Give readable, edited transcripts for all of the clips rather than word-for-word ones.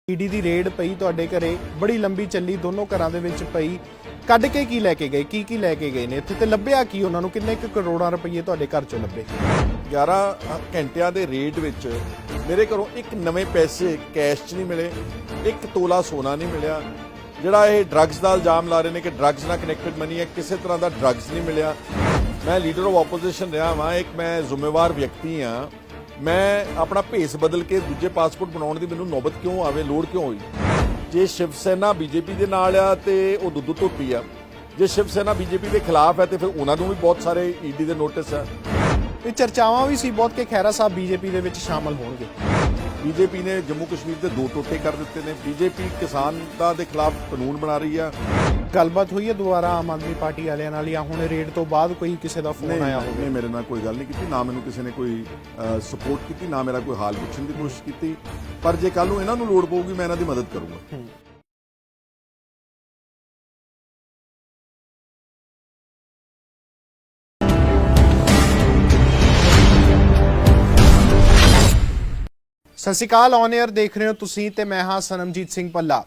ED ਦੀ raid ਪਈ ਤੁਹਾਡੇ ਘਰੇ ਬੜੀ ਲੰਬੀ ਚੱਲੀ ਦੋਨੋਂ ਘਰਾਂ ਦੇ ਵਿੱਚ ਪਈ ਕੱਢ ਕੇ ਕੀ ਲੈ ਕੇ ਗਏ ਕੀ ਲੈ ਕੇ ਗਏ ਨੇ ਇੱਥੇ ਤੇ ਲੱਭਿਆ ਕੀ ਉਹਨਾਂ ਨੂੰ ਕਿੰਨੇ ਕਰੋੜਾਂ ਰੁਪਏ ਤੁਹਾਡੇ ਘਰ ਚੋਂ ਲੱਭੇ 11 ਘੰਟਿਆਂ ਦੇ ਰੇਡ ਵਿੱਚ ਮੇਰੇ ਘਰੋਂ ਇੱਕ ਨਵੇਂ ਪੈਸੇ ਕੈਸ਼ 'ਚ ਨਹੀਂ ਮਿਲੇ, ਇੱਕ ਤੋਲਾ ਸੋਨਾ ਨਹੀਂ ਮਿਲਿਆ। ਜਿਹੜਾ ਇਹ ਡਰੱਗਸ ਦਾ ਇਲਜ਼ਾਮ ਲਾ ਰਹੇ ਨੇ ਕਿ ਡਰੱਗਸ ਨਾਲ ਕਨੈਕਟਡ ਮਨੀ ਹੈ, ਕਿਸੇ ਤਰ੍ਹਾਂ ਦਾ ਡਰੱਗਸ ਨਹੀਂ ਮਿਲਿਆ। ਮੈਂ ਲੀਡਰ ਆਫ ਆਪੋਜੀਸ਼ਨ ਰਿਹਾ ਵਾਂ, ਇੱਕ ਮੈਂ ਜ਼ਿੰਮੇਵਾਰ ਵਿਅਕਤੀ ਹਾਂ। ਮੈਂ ਆਪਣਾ ਭੇਸ ਬਦਲ ਕੇ ਦੂਜੇ ਪਾਸਪੋਰਟ ਬਣਾਉਣ ਦੀ ਮੈਨੂੰ ਨੌਬਤ ਕਿਉਂ ਆਵੇ, ਲੋੜ ਕਿਉਂ ਹੋਈ? ਜੇ ਸ਼ਿਵ ਸੈਨਾ ਬੀਜੇਪੀ ਦੇ ਨਾਲ ਆ ਤੇ ਉਹ ਦੁੱਧ ਧੋਤੀ ਆ, ਜੇ ਸ਼ਿਵ ਸੈਨਾ ਬੀਜੇਪੀ ਦੇ ਖਿਲਾਫ ਹੈ ਤੇ ਫਿਰ ਉਹਨਾਂ ਨੂੰ ਵੀ ਬਹੁਤ ਸਾਰੇ ਈਡੀ ਦੇ ਨੋਟਿਸ ਆ। ਇਹ ਚਰਚਾਵਾਂ ਵੀ ਸੀ ਬਹੁਤ ਕਿ ਖਹਿਰਾ ਸਾਹਿਬ ਬੀਜੇਪੀ ਦੇ ਵਿੱਚ ਸ਼ਾਮਲ ਹੋਣਗੇ। ਬੀਜੇਪੀ ਨੇ ਜੰਮੂ ਕਸ਼ਮੀਰ ਦੇ 2 ਟੋਟੇ ਕਰ ਦਿੱਤੇ ਨੇ। ਬੀਜੇਪੀ ਕਿਸਾਨਾਂ ਦੇ ਖਿਲਾਫ ਕਾਨੂੰਨ ਬਣਾ ਰਹੀ ਆ। ਗੱਲਬਾਤ ਹੋਈ ਹੈ ਦੁਬਾਰਾ ਆਮ ਆਦਮੀ ਪਾਰਟੀ ਵਾਲਿਆਂ ਨਾਲ ਜਾਂ ਹੁਣ ਰੇਡ ਤੋਂ ਬਾਅਦ ਕੋਈ ਕਿਸੇ ਦਾ ਫੋਨ ਆਇਆ ਹੋਵੇ? ਨਹੀਂ, ਮੇਰੇ ਨਾਲ ਕੋਈ ਗੱਲ ਨਹੀਂ ਕੀਤੀ, ਨਾ ਮੈਨੂੰ ਕਿਸੇ ਨੇ ਕੋਈ ਸਪੋਰਟ ਕੀਤੀ, ਨਾ ਮੇਰਾ ਕੋਈ ਹਾਲ ਪੁੱਛਣ ਦੀ ਕੋਸ਼ਿਸ਼ ਕੀਤੀ। ਪਰ ਜੇ ਕੱਲ ਨੂੰ ਇਹਨਾਂ ਨੂੰ ਲੋੜ ਪਊਗੀ ਮੈਂ ਇਹਨਾਂ ਦੀ ਮਦਦ ਕਰੂੰਗਾ। ਸਤਿ ਸ਼੍ਰੀ ਅਕਾਲ, ਔਨ 에ਅਰ ਦੇਖ ਰਹੇ ਹੋ ਤੁਸੀਂ ਤੇ ਮੈਂ ਹਾਂ ਸਨਮਜੀਤ ਸਿੰਘ ਪੱਲਾ।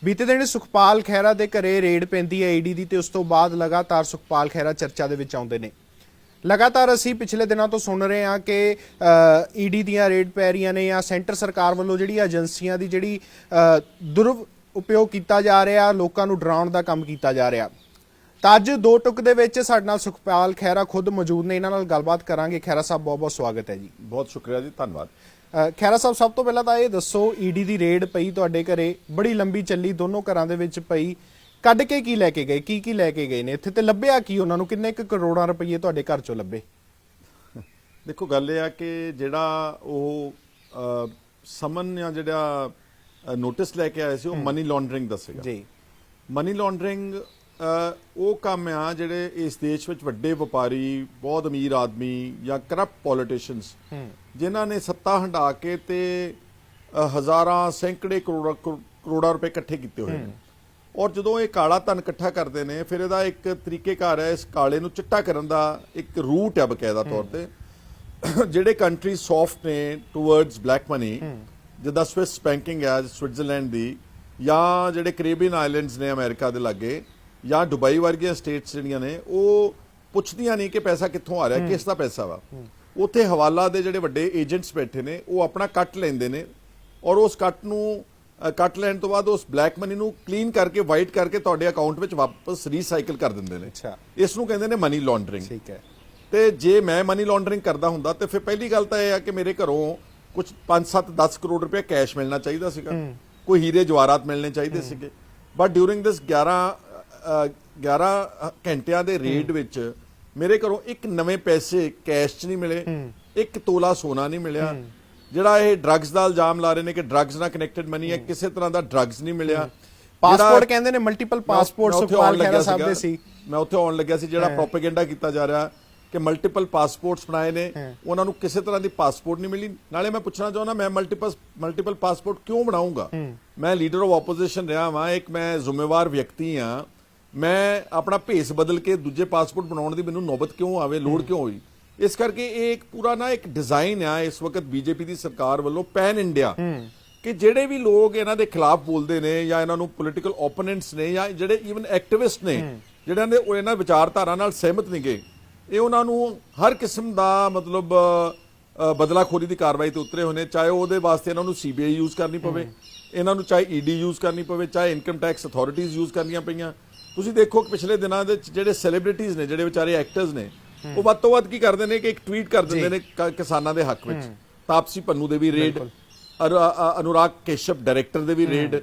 ਬੀਤੇ ਦਿਨ ਸੁਖਪਾਲ ਖਹਿਰਾ ਦੇ ਘਰੇ ਰੇਡ ਪੈਂਦੀ ਹੈ ਈਡੀ ਦੀ ਤੇ ਉਸ ਤੋਂ ਬਾਅਦ ਲਗਾਤਾਰ ਸੁਖਪਾਲ ਖਹਿਰਾ ਚਰਚਾ ਦੇ ਵਿੱਚ ਆਉਂਦੇ ਨੇ। ਲਗਾਤਾਰ ਅਸੀਂ ਪਿਛਲੇ ਦਿਨਾਂ ਤੋਂ ਸੁਣ ਰਹੇ ਹਾਂ ਕਿ ਈਡੀ ਦੀਆਂ ਰੇਡ ਪੈ ਰਹੀਆਂ ਨੇ ਜਾਂ ਸੈਂਟਰ ਸਰਕਾਰ ਵੱਲੋਂ ਜਿਹੜੀ ਏਜੰਸੀਆਂ ਦੀ ਜਿਹੜੀ ਦੁਰਉਪਯੋਗ ਕੀਤਾ ਜਾ ਰਿਹਾ, ਲੋਕਾਂ ਨੂੰ ਡਰਾਉਣ ਦਾ ਕੰਮ ਕੀਤਾ ਜਾ ਰਿਹਾ। ਤਾਂ ਅੱਜ 2 ਟੁਕ ਦੇ ਵਿੱਚ ਸਾਡੇ ਨਾਲ ਸੁਖਪਾਲ ਖਹਿਰਾ ਖੁਦ ਮੌਜੂਦ ਨੇ, ਇਹਨਾਂ ਨਾਲ ਗੱਲਬਾਤ ਕਰਾਂਗੇ। ਖਹਿਰਾ ਸਾਹਿਬ ਬਹੁਤ ਬਹੁਤ ਸਵਾਗਤ ਹੈ ਜੀ। ਬਹੁਤ ਸ਼ੁਕਰੀਆ ਜੀ, ਧੰਨਵਾਦ। ਖਹਿਰਾ ਸਾਹਿਬ, ਸਭ ਤੋਂ ਪਹਿਲਾਂ ਤਾਂ ਇਹ ਦੱਸੋ, ਈਡੀ ਦੀ ਰੇਡ ਪਈ ਤੁਹਾਡੇ ਘਰੇ ਬੜੀ ਲੰਬੀ ਚੱਲੀ, ਦੋਨੋਂ ਘਰਾਂ ਦੇ ਵਿੱਚ ਪਈ, ਕੱਢ ਕੇ ਕੀ ਲੈ ਕੇ ਗਏ ਕੀ ਲੈ ਕੇ ਗਏ ਨੇ ਇੱਥੇ ਤੇ ਲੱਭਿਆ ਕੀ ਉਹਨਾਂ ਨੂੰ ਕਿੰਨੇ ਕਰੋੜਾਂ ਰੁਪਏ ਤੁਹਾਡੇ ਘਰ ਚੋਂ ਲੱਭੇ? ਦੇਖੋ, ਗੱਲ ਇਹ ਆ ਕਿ ਜਿਹੜਾ ਉਹ ਸਮਨ ਜਾਂ ਜਿਹੜਾ ਨੋਟਿਸ ਲੈ ਕੇ ਆਏ ਸੀ ਉਹ ਮਨੀ ਲਾਂਡਰਿੰਗ ਦਾ ਸੀਗਾ ਜੀ। ਮਨੀ ਲਾਂਡਰਿੰਗ ਉਹ ਕੰਮ ਆ ਜਿਹੜੇ ਇਸ ਦੇਸ਼ ਵਿੱਚ ਵੱਡੇ ਵਪਾਰੀ, ਬਹੁਤ ਅਮੀਰ ਆਦਮੀ ਜਾਂ ਕਰਪਟ ਪੋਲੀਟੀਸ਼ੀਅਨਸ ਜਿਨ੍ਹਾਂ ਨੇ ਸੱਤਾ ਹੰਢਾ ਕੇ ਤੇ ਹਜ਼ਾਰਾਂ ਸੈਂਕੜੇ ਕਰੋੜਾਂ ਰੁਪਏ ਇਕੱਠੇ ਕੀਤੇ ਹੋਏ ਨੇ। ਔਰ ਜਦੋਂ ਇਹ ਕਾਲਾ ਧਨ ਇਕੱਠਾ ਕਰਦੇ ਨੇ ਫਿਰ ਇਹਦਾ ਇੱਕ ਤਰੀਕੇਕਾਰ ਹੈ ਇਸ ਕਾਲੇ ਨੂੰ ਚਿੱਟਾ ਕਰਨ ਦਾ, ਇੱਕ ਰੂਟ ਹੈ ਬਕਾਇਦਾ ਤੌਰ ਤੇ। ਜਿਹੜੇ ਕੰਟਰੀ ਸੌਫਟ ਨੇ ਟੂਵਰਡਸ ਬਲੈਕ ਮਨੀ, ਜਿੱਦਾਂ ਸਵਿਸ ਬੈਂਕਿੰਗ ਹੈ ਸਵਿਟਜ਼ਰਲੈਂਡ ਦੀ, ਜਾਂ ਜਿਹੜੇ ਕੈਰੀਬੀਅਨ ਆਈਲੈਂਡਸ ਨੇ ਅਮਰੀਕਾ ਦੇ ਲਾਗੇ, ਜਾਂ ਦੁਬਈ ਵਰਗੀਆਂ ਸਟੇਟਸ ਜਿਹੜੀਆਂ ਨੇ, ਉਹ ਪੁੱਛਦੀਆਂ ਨਹੀਂ ਕਿ ਪੈਸਾ ਕਿੱਥੋਂ ਆ ਰਿਹਾ, ਕਿਸ ਦਾ ਪੈਸਾ ਵਾ। ਉੱਥੇ ਹਵਾਲਾ ਦੇ ਜਿਹੜੇ ਵੱਡੇ ਏਜੰਟਸ ਬੈਠੇ ਨੇ, ਉਹ ਆਪਣਾ ਕੱਟ ਲੈਂਦੇ ਨੇ ਔਰ ਉਸ ਕੱਟ ਲੈਣ ਤੋਂ ਬਾਅਦ ਉਸ ਬਲੈਕ ਮਨੀ ਨੂੰ ਕਲੀਨ ਕਰਕੇ, ਵਾਈਟ ਕਰਕੇ ਤੁਹਾਡੇ ਅਕਾਊਂਟ ਵਿੱਚ ਵਾਪਸ ਰੀਸਾਈਕਲ ਕਰ ਦਿੰਦੇ ਨੇ। ਇਸ ਨੂੰ ਕਹਿੰਦੇ ਨੇ ਮਨੀ ਲਾਂਡਰਿੰਗ। ਠੀਕ ਹੈ। ਤੇ ਜੇ ਮੈਂ ਮਨੀ ਲਾਂਡਰਿੰਗ ਕਰਦਾ ਹੁੰਦਾ ਤੇ ਫਿਰ ਪਹਿਲੀ ਗੱਲ ਤਾਂ ਇਹ ਆ ਕਿ ਮੇਰੇ ਘਰੋਂ ਕੁਝ 5-7-10 ਕਰੋੜ ਰੁਪਏ ਕੈਸ਼ ਮਿਲਣਾ ਚਾਹੀਦਾ ਸੀਗਾ, ਕੋਈ ਹੀਰੇ ਜਵਾਹਰਾਤ ਮਿਲਣੇ ਚਾਹੀਦੇ ਸੀਗੇ। ਬਟ ਡਿਊਰਿੰਗ ਦਿਸ 11 ਘੰਟਿਆਂ ਦੇ ਰੇਡ ਵਿੱਚ ਮੇਰੇ ਘਰੋਂ ਇੱਕ ਨਵੇਂ ਪੈਸੇ ਕੈਸ਼ 'ਚ ਨਹੀਂ ਮਿਲੇ, ਇੱਕ ਤੋਲਾ ਸੋਨਾ ਨਹੀਂ ਮਿਲਿਆ। ਜਿਹੜਾ ਇਹ ਡਰੱਗਸ ਦਾ ਇਲਜ਼ਾਮ ਲਾ ਰਹੇ ਨੇ ਕਿ ਡਰੱਗਸ ਨਾਲ ਕਨੈਕਟਡ ਮਨੀ ਹੈ, ਕਿਸੇ ਤਰ੍ਹਾਂ ਦਾ ਡਰੱਗਸ ਨਹੀਂ ਮਿਲਿਆ। ਪਾਸਪੋਰਟ ਕਹਿੰਦੇ ਨੇ ਮਲਟੀਪਲ ਪਾਸਪੋਰਟ ਸੁਖਪਾਲ ਖਹਿਰਾ ਸਾਹਿਬ ਦੇ ਸੀ। ਮੈਂ ਉੱਥੇ ਆਉਣ ਲੱਗਿਆ ਸੀ। ਜਿਹੜਾ ਪ੍ਰੋਪੇਗੈਂਡਾ ਕੀਤਾ ਜਾ ਰਿਹਾ ਕਿ ਮਲਟੀਪਲ ਪਾਸਪੋਰਟਸ ਬਣਾਏ ਨੇ, ਉਹਨਾਂ ਨੂੰ ਕਿਸੇ ਤਰ੍ਹਾਂ ਦੀ ਪਾਸਪੋਰਟ ਨਹੀਂ ਮਿਲੀ। ਨਾਲੇ ਮੈਂ ਪੁੱਛਣਾ ਚਾਹੁੰਦਾ, ਮੈਂ ਮਲਟੀਪਲ ਪਾਸਪੋਰਟ ਕਿਉਂ ਬਣਾਉਂਗਾ? ਮੈਂ ਲੀਡਰ ਆਫ ਆਪੋਜੀਸ਼ਨ ਰਿਹਾ ਵਾਂ, ਇੱਕ ਮੈਂ ਜ਼ਿੰਮੇਵਾਰ ਵਿਅਕਤੀ ਹਾਂ। ਮੈਂ ਆਪਣਾ ਭੇਸ ਬਦਲ ਕੇ ਦੂਜੇ ਪਾਸਪੋਰਟ ਬਣਾਉਣ ਦੀ ਮੈਨੂੰ ਨੌਬਤ ਕਿਉਂ ਆਵੇ, ਲੋੜ ਕਿਉਂ ਹੋਈ? ਇਸ ਕਰਕੇ ਇਹ ਇੱਕ ਪੂਰਾ ਨਾ ਇੱਕ ਡਿਜ਼ਾਈਨ ਆ ਇਸ ਵਕਤ ਬੀਜੇਪੀ ਦੀ ਸਰਕਾਰ ਵੱਲੋਂ ਪੈਨ ਇੰਡੀਆ, ਕਿ ਜਿਹੜੇ ਵੀ ਲੋਕ ਇਹਨਾਂ ਦੇ ਖਿਲਾਫ ਬੋਲਦੇ ਨੇ ਜਾਂ ਇਹਨਾਂ ਨੂੰ ਪੋਲੀਟੀਕਲ ਓਪੋਨੈਂਟਸ ਨੇ ਜਾਂ ਜਿਹੜੇ ਈਵਨ ਐਕਟਿਵਿਸਟ ਨੇ ਜਿਹੜਿਆਂ ਦੇ ਇਹਨਾਂ ਵਿਚਾਰਧਾਰਾ ਨਾਲ ਸਹਿਮਤ ਨਹੀਂ ਗਏ, ਇਹ ਉਹਨਾਂ ਨੂੰ ਹਰ ਕਿਸਮ ਦਾ ਮਤਲਬ ਬਦਲਾਖੋਰੀ ਦੀ ਕਾਰਵਾਈ ਤੇ ਉਤਰੇ ਹੋਏ ਨੇ। ਚਾਹੇ ਉਹਦੇ ਵਾਸਤੇ ਇਹਨਾਂ ਨੂੰ ਸੀਬੀਆਈ ਯੂਜ਼ ਕਰਨੀ ਪਵੇ, ਇਹਨਾਂ ਨੂੰ ਚਾਹੇ ਈਡੀ ਯੂਜ਼ ਕਰਨੀ ਪਵੇ, ਚਾਹੇ ਇਨਕਮ ਟੈਕਸ ਅਥਾਰਟੀਜ਼ ਯੂਜ਼ ਕਰਨੀਆਂ ਪਈਆਂ। ਤੁਸੀਂ ਦੇਖੋ ਕਿ ਪਿਛਲੇ ਦਿਨਾਂ ਦੇ ਜਿਹੜੇ ਸੈਲੀਬ੍ਰਿਟੀਜ਼ ਨੇ, ਜਿਹੜੇ ਵਿਚਾਰੇ ਐਕਟਰਸ ਨੇ, ਉਹ ਵੱਧ ਤੋਂ ਵੱਧ ਕੀ ਕਰਦੇ ਨੇ ਕਿ ਇੱਕ ਟਵੀਟ ਕਰ ਦਿੰਦੇ ਨੇ ਕਿਸਾਨਾਂ ਦੇ ਹੱਕ ਵਿੱਚ। ਤਾਪਸੀ ਪੰਨੂ ਦੇ ਵੀ ਰੇਡ, ਅਨੁਰਾਗ ਕੇਸ਼ਪ ਡਾਇਰੈਕਟਰ ਦੇ ਵੀ ਰੇਡ।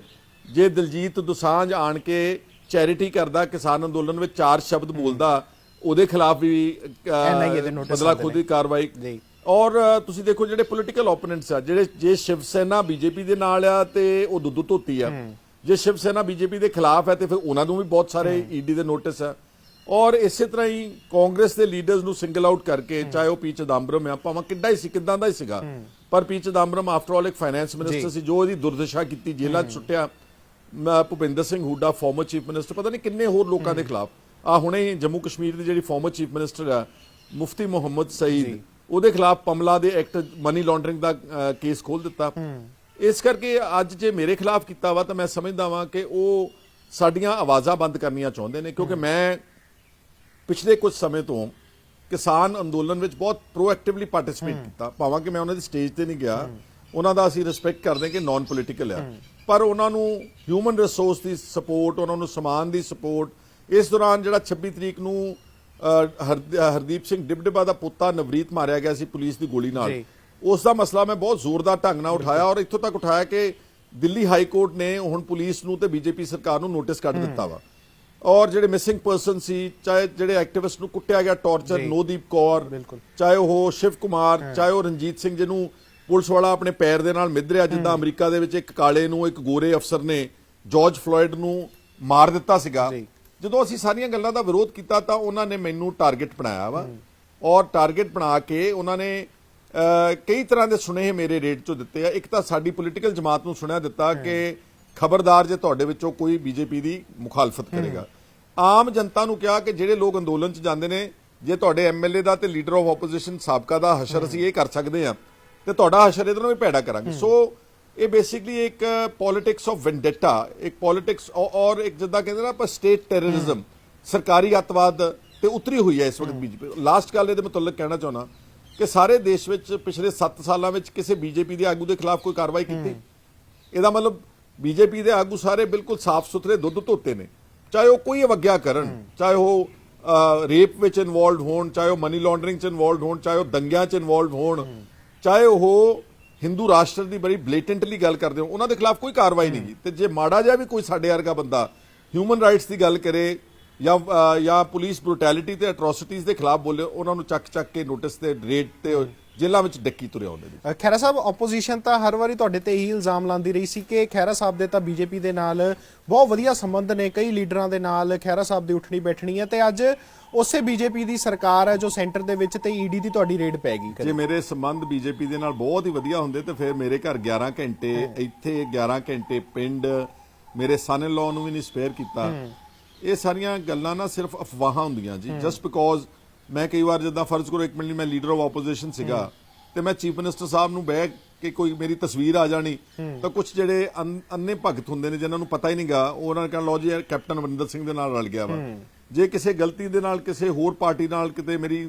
ਜੇ ਦਿਲਜੀਤ ਦੋਸਾਂਝ ਆਣ ਕੇ ਚੈਰਿਟੀ ਕਰਦਾ, ਕਿਸਾਨ ਅੰਦੋਲਨ ਵਿੱਚ 4 ਸ਼ਬਦ ਬੋਲਦਾ, ਉਹਦੇ ਖਿਲਾਫ ਵੀ ਬਦਲਾਖੋਰੀ ਦੀ ਕਾਰਵਾਈ। ਔਰ ਤੁਸੀਂ ਦੇਖੋ ਜਿਹੜੇ ਪੋਲੀਟੀਕਲ ਓਪੋਨੈਂਟਸ ਆ, ਜਿਹੜੇ ਜੇ ਸ਼ਿਵ ਸੈਨਾ ਬੀਜੇਪੀ ਦੇ ਨਾਲ ਆ ਤੇ ਉਹ ਦੁੱਧ ਧੋਤੀ ਆ, ਜੇ ਸ਼ਿਵ ਸੈਨਾ ਬੀਜੇਪੀ ਦੇ ਖਿਲਾਫ ਹੈ ਤੇ ਫਿਰ ਉਹਨਾਂ ਨੂੰ ਵੀ ਬਹੁਤ ਸਾਰੇ ਈਡੀ ਦੇ ਨੋਟਿਸ ਆ। ਔਰ ਇਸੇ ਤਰ੍ਹਾਂ ਹੀ ਕਾਂਗਰਸ ਦੇ ਲੀਡਰਸ ਨੂੰ ਸਿੰਗਲ ਆਊਟ ਕਰਕੇ, ਚਾਹੇ ਉਹ ਪੀ ਚਿਦੰਬਰਮ ਆ, ਭਾਵੇਂ ਕਿੱਡਾ ਹੀ ਸੀ, ਕਿੱਦਾਂ ਦਾ ਹੀ ਸੀਗਾ, ਪਰ ਪੀ ਚਿਦੰਬਰਮ ਆਫਟਰ ਆਲ ਇੱਕ ਫਾਈਨੈਂਸ ਮਿਨਿਸਟਰ ਸੀ, ਜੋ ਇਹਦੀ ਦੁਰਦਸ਼ਾ ਕੀਤੀ, ਜੇਲ੍ਹਾਂ 'ਚ ਸੁੱਟਿਆ। Bhupinder Singh Hooda former chief minister, ਪਤਾ ਨਹੀਂ ਕਿੰਨੇ ਹੋਰ ਲੋਕਾਂ ਦੇ ਖਿਲਾਫ। ਹੁਣੇ ਜੰਮੂ ਕਸ਼ਮੀਰ ਦੀ ਜਿਹੜੀ ਫਾਰਮਰ ਚੀਫ ਮਿਨਿਸਟਰ ਆ ਮੁਫਤੀ ਮੁਹੰਮਦ ਸਈਦ, ਉਹਦੇ ਖਿਲਾਫ ਪਮਲਾ ਦੇ ਐਕਟ ਮਨੀ ਲਾਂਡਰਿੰਗ ਦਾ ਕੇਸ ਖੋਲ ਦਿੱਤਾ। ਇਸ ਕਰਕੇ ਅੱਜ ਜੇ ਮੇਰੇ ਖਿਲਾਫ ਕੀਤਾ ਵਾ ਤਾਂ ਮੈਂ ਸਮਝਦਾ ਵਾਂ ਕਿ ਉਹ ਸਾਡੀਆਂ ਆਵਾਜ਼ਾਂ ਬੰਦ ਕਰਨੀਆਂ ਚਾਹੁੰਦੇ ਨੇ, ਕਿਉਂਕਿ ਮੈਂ ਪਿਛਲੇ ਕੁਝ ਸਮੇਂ ਤੋਂ ਕਿਸਾਨ ਅੰਦੋਲਨ ਵਿੱਚ ਬਹੁਤ ਪ੍ਰੋਐਕਟਿਵਲੀ ਪਾਰਟਿਸਿਪੇਟ ਕੀਤਾ, ਭਾਵੇਂ ਕਿ ਮੈਂ ਉਹਨਾਂ ਦੀ ਸਟੇਜ ਤੇ ਨਹੀਂ ਗਿਆ। ਉਹਨਾਂ ਦਾ ਅਸੀਂ ਰਿਸਪੈਕਟ ਕਰਦੇ ਕਿ ਨਾਨ ਪੋਲੀਟੀਕਲ ਆ, ਪਰ ਉਹਨਾਂ ਨੂੰ ਹਿਊਮਨ ਰਿਸੋਰਸ ਦੀ ਸਪੋਰਟ, ਉਹਨਾਂ ਨੂੰ ਸਮਾਨ ਦੀ ਸਪੋਰਟ, ਇਸ ਦੌਰਾਨ ਜਿਹੜਾ 26 ਤਰੀਕ ਨੂੰ ਹਰਦੀਪ ਸਿੰਘ ਡਿਬਡਿਬਾ ਦਾ ਪੁੱਤਾ ਨਵਰੀਤ ਮਾਰਿਆ ਗਿਆ ਸੀ ਪੁਲਿਸ ਦੀ ਗੋਲੀ ਨਾਲ, ਉਸ ਦਾ ਮਸਲਾ ਮੈਂ ਬਹੁਤ ਜ਼ੋਰਦਾਰ ਢੰਗ ਨਾਲ ਉਠਾਇਆ ਔਰ ਇੱਥੋਂ ਤੱਕ ਉਠਾਇਆ ਕਿ ਦਿੱਲੀ ਹਾਈ ਕੋਰਟ ਨੇ ਹੁਣ ਪੁਲਿਸ ਨੂੰ ਤੇ ਬੀਜੇਪੀ ਸਰਕਾਰ ਨੂੰ ਨੋਟਿਸ ਕੱਢ ਦਿੱਤਾ ਵਾ। ਔਰ ਜਿਹੜੇ ਮਿਸਿੰਗ ਪਰਸਨ ਸੀ, ਚਾਹੇ ਜਿਹੜੇ ਐਕਟਿਵਿਸਟ ਨੂੰ ਕੁੱਟਿਆ ਗਿਆ ਟੌਰਚਰ, ਨੋਦੀਪ ਕੌਰ, ਚਾਹੇ ਉਹ ਸ਼ਿਵ ਕੁਮਾਰ, ਚਾਹੇ ਉਹ ਰਣਜੀਤ ਸਿੰਘ ਜਿਹਨੂੰ ਪੁਲਿਸ ਵਾਲਾ ਆਪਣੇ ਪੈਰ ਦੇ ਨਾਲ ਮਿੱਧ ਰਿਹਾ, ਜਿੱਦਾਂ ਅਮਰੀਕਾ ਦੇ ਵਿੱਚ ਇੱਕ ਕਾਲੇ ਨੂੰ ਇੱਕ ਗੋਰੇ ਅਫਸਰ ਨੇ ਜਾਰਜ ਫਲੋਇਡ ਨੂੰ ਮਾਰ ਦਿੱਤਾ ਸੀਗਾ। ਜਦੋਂ ਅਸੀਂ ਸਾਰੀਆਂ ਗੱਲਾਂ ਦਾ ਵਿਰੋਧ ਕੀਤਾ ਤਾਂ ਉਹਨਾਂ ਨੇ ਮੈਨੂੰ ਟਾਰਗੇਟ ਬਣਾਇਆ ਵਾ, ਔਰ ਟਾਰਗੇਟ ਬਣਾ ਕੇ ਉਹਨਾਂ ਨੇ ਕਈ ਤਰ੍ਹਾਂ ਦੇ ਸੁਨੇਹੇ ਮੇਰੇ ਰੇਟ ਚੋਂ ਦਿੱਤੇ ਆ। ਇੱਕ ਤਾਂ ਸਾਡੀ ਪੋਲੀਟੀਕਲ ਜਮਾਤ ਨੂੰ ਸੁਣਿਆ ਦਿੱਤਾ ਕਿ ਖਬਰਦਾਰ ਜੇ ਤੁਹਾਡੇ ਵਿੱਚੋਂ ਕੋਈ ਬੀਜੇਪੀ ਦੀ ਮੁਖਾਲਫਤ ਕਰੇਗਾ। ਆਮ ਜਨਤਾ ਨੂੰ ਕਿਹਾ ਕਿ ਜਿਹੜੇ ਲੋਕ ਅੰਦੋਲਨ 'ਚ ਜਾਂਦੇ ਨੇ, ਜੇ ਤੁਹਾਡੇ ਐਮਐਲਏ ਦਾ ਤੇ ਲੀਡਰ ਆਫ ਆਪੋਜੀਸ਼ਨ ਸਾਬਕਾ ਦਾ ਹਸ਼ਰ ਅਸੀਂ ਇਹ ਕਰ ਸਕਦੇ ਆ ਤੇ ਤੁਹਾਡਾ ਹਸ਼ਰ ਇਹਦੇ ਨਾਲ ਵੀ ਭੈੜਾ ਕਰਾਂਗੇ। ਸੋ ਇਹ ਬੇਸਿਕਲੀ ਇੱਕ ਪੋਲਿਟਿਕਸ ਆਫ ਵੈਂਡੇਟਾ, ਇੱਕ ਪੋਲਿਟਿਕਸ ਔਰ ਇੱਕ ਜਿੱਦਾਂ ਕਹਿੰਦੇ ਨਾ ਆਪਾਂ ਸਟੇਟ ਟੈਰਰਿਜ਼ਮ, ਸਰਕਾਰੀ ਅੱਤਵਾਦ ਤੇ ਉਤਰੀ ਹੋਈ ਹੈ ਇਸ ਵਕਤ ਬੀਜੇਪੀ। ਲਾਸਟ ਗੱਲ ਇਹਦੇ ਮੁਤਲਕ ਕਹਿਣਾ ਚਾਹੁੰਦਾ ਕਿ ਸਾਰੇ ਦੇਸ਼ ਵਿੱਚ ਪਿਛਲੇ 7 ਸਾਲਾਂ ਵਿੱਚ ਕਿਸੇ ਬੀਜੇਪੀ ਦੇ ਆਗੂ ਦੇ ਖਿਲਾਫ ਕੋਈ ਕਾਰਵਾਈ ਕੀਤੀ? ਇਹਦਾ ਮਤਲਬ ਬੀਜੇਪੀ ਦੇ ਆਗੂ ਸਾਰੇ ਬਿਲਕੁਲ ਸਾਫ਼ ਸੁਥਰੇ ਦੁੱਧ ਧੋਤੇ ਨੇ, ਚਾਹੇ ਉਹ ਕੋਈ ਅਵਗਿਆ ਕਰਨ, ਚਾਹੇ ਉਹ ਰੇਪ ਵਿੱਚ ਇਨਵੋਲਵਡ ਹੋਣ, ਚਾਹੇ ਉਹ ਮਨੀ ਲਾਂਡਰਿੰਗ 'ਚ ਇਨਵੋਲਵਡ ਹੋਣ, ਚਾਹੇ ਉਹ ਦੰਗਿਆਂ 'ਚ ਇਨਵੋਲਵਡ ਹੋਣ, ਚਾਹੇ ਉਹ ਹਿੰਦੂ ਰਾਸ਼ਟਰ ਦੀ ਬੜੀ ਬਲੇਟੈਂਟਲੀ ਗੱਲ ਕਰਦੇ ਹੋ, ਉਹਨਾਂ ਦੇ ਖਿਲਾਫ ਕੋਈ ਕਾਰਵਾਈ ਨਹੀਂ। ਤੇ ਜੇ ਮਾੜਾ ਜਿਹਾ ਵੀ ਕੋਈ ਸਾਡੇ ਵਰਗਾ ਬੰਦਾ ਹਿਊਮਨ ਰਾਈਟਸ ਦੀ ਗੱਲ ਕਰੇ ਜਾਂ ਪੁਲਿਸ ਬਰੂਟੈਲਿਟੀ ਤੇ ਐਟਰੋਸਿਟੀਜ਼ ਦੇ ਖਿਲਾਫ ਬੋਲੇ, ਉਹਨਾਂ ਨੂੰ ਚੱਕ ਕੇ ਨੋਟਿਸ ਤੇ ਰੇਡ ਤੇ ਜੇਲ੍ਹਾਂ ਵਿੱਚ ਡੱਕੀ ਤੁਰੇ ਆਉਂਦੇ ਨੇ। ਖਹਿਰਾ ਸਾਹਿਬ, ਆਪੋਜੀਸ਼ਨ ਤਾਂ ਹਰ ਵਾਰੀ ਤੁਹਾਡੇ ਤੇ ਇਹੀ ਇਲਜ਼ਾਮ ਲਾਉਂਦੀ ਰਹੀ ਸੀ ਕਿ ਖਹਿਰਾ ਸਾਹਿਬ ਦੇ ਤਾਂ ਬੀਜੇਪੀ ਦੇ ਨਾਲ ਬਹੁਤ ਵਧੀਆ ਸੰਬੰਧ ਨੇ, ਕਈ ਲੀਡਰਾਂ ਦੇ ਨਾਲ ਖਹਿਰਾ ਸਾਹਿਬ ਦੀ ਉੱਠਣੀ ਬੈਠਣੀ ਹੈ, ਤੇ ਅੱਜ ਉਸੇ ਬੀਜੇਪੀ ਦੀ ਸਰਕਾਰ ਹੈ ਜੋ ਸੈਂਟਰ ਦੇ ਵਿੱਚ, ਤੇ ਈਡੀ ਦੀ ਤੁਹਾਡੀ ਰੇਡ ਪੈ ਗਈ। ਜੇ ਮੇਰੇ ਸੰਬੰਧ ਬੀਜੇਪੀ ਦੇ ਨਾਲ ਬਹੁਤ ਹੀ ਵਧੀਆ ਹੁੰਦੇ ਤੇ ਫਿਰ ਮੇਰੇ ਘਰ 11 ਘੰਟੇ, ਇੱਥੇ 11 ਘੰਟੇ ਪਿੰਡ, ਮੇਰੇ ਸਨ ਇਨ ਲਾਅ ਨੂੰ ਵੀ ਨਹੀਂ ਸਪੇਅਰ ਕੀਤਾ। ਇਹ ਸਾਰੀਆਂ ਗੱਲਾਂ ਨਾ ਸਿਰਫ ਅਫਵਾਹਾਂ ਹੁੰਦੀਆਂ ਜੀ। ਜਸਟ ਬਿਕੋਜ਼ ਮੈਂ ਕਈ ਵਾਰ ਜਿੱਦਾਂ ਫਰਜ਼ ਕਰੋ ਇੱਕ ਮਿੰਟ ਲਈ ਮੈਂ ਲੀਡਰ ਆਫ ਆਪੋਜੀਸ਼ਨ ਸੀਗਾ ਤੇ ਮੈਂ ਚੀਫ ਮਿਨਿਸਟਰ ਸਾਹਿਬ ਨੂੰ ਬਹਿ ਕੇ ਕੋਈ ਮੇਰੀ ਤਸਵੀਰ ਆ ਜਾਣੀ ਤਾਂ ਕੁਝ ਜਿਹੜੇ ਅੰਨੇ ਭਗਤ ਹੁੰਦੇ ਨੇ ਜਿਨ੍ਹਾਂ ਨੂੰ ਪਤਾ ਹੀ ਨਹੀਂਗਾ, ਉਹਨਾਂ ਨੇ ਕਹਿਣਾ ਲਓ ਜੀ ਕੈਪਟਨ ਅਮਰਿੰਦਰ ਸਿੰਘ ਦੇ ਨਾਲ ਰਲ ਗਿਆ ਵਾ। ਜੇ ਕਿਸੇ ਗਲਤੀ ਦੇ ਨਾਲ ਕਿਸੇ ਹੋਰ ਪਾਰਟੀ ਨਾਲ ਕਿਤੇ ਮੇਰੀ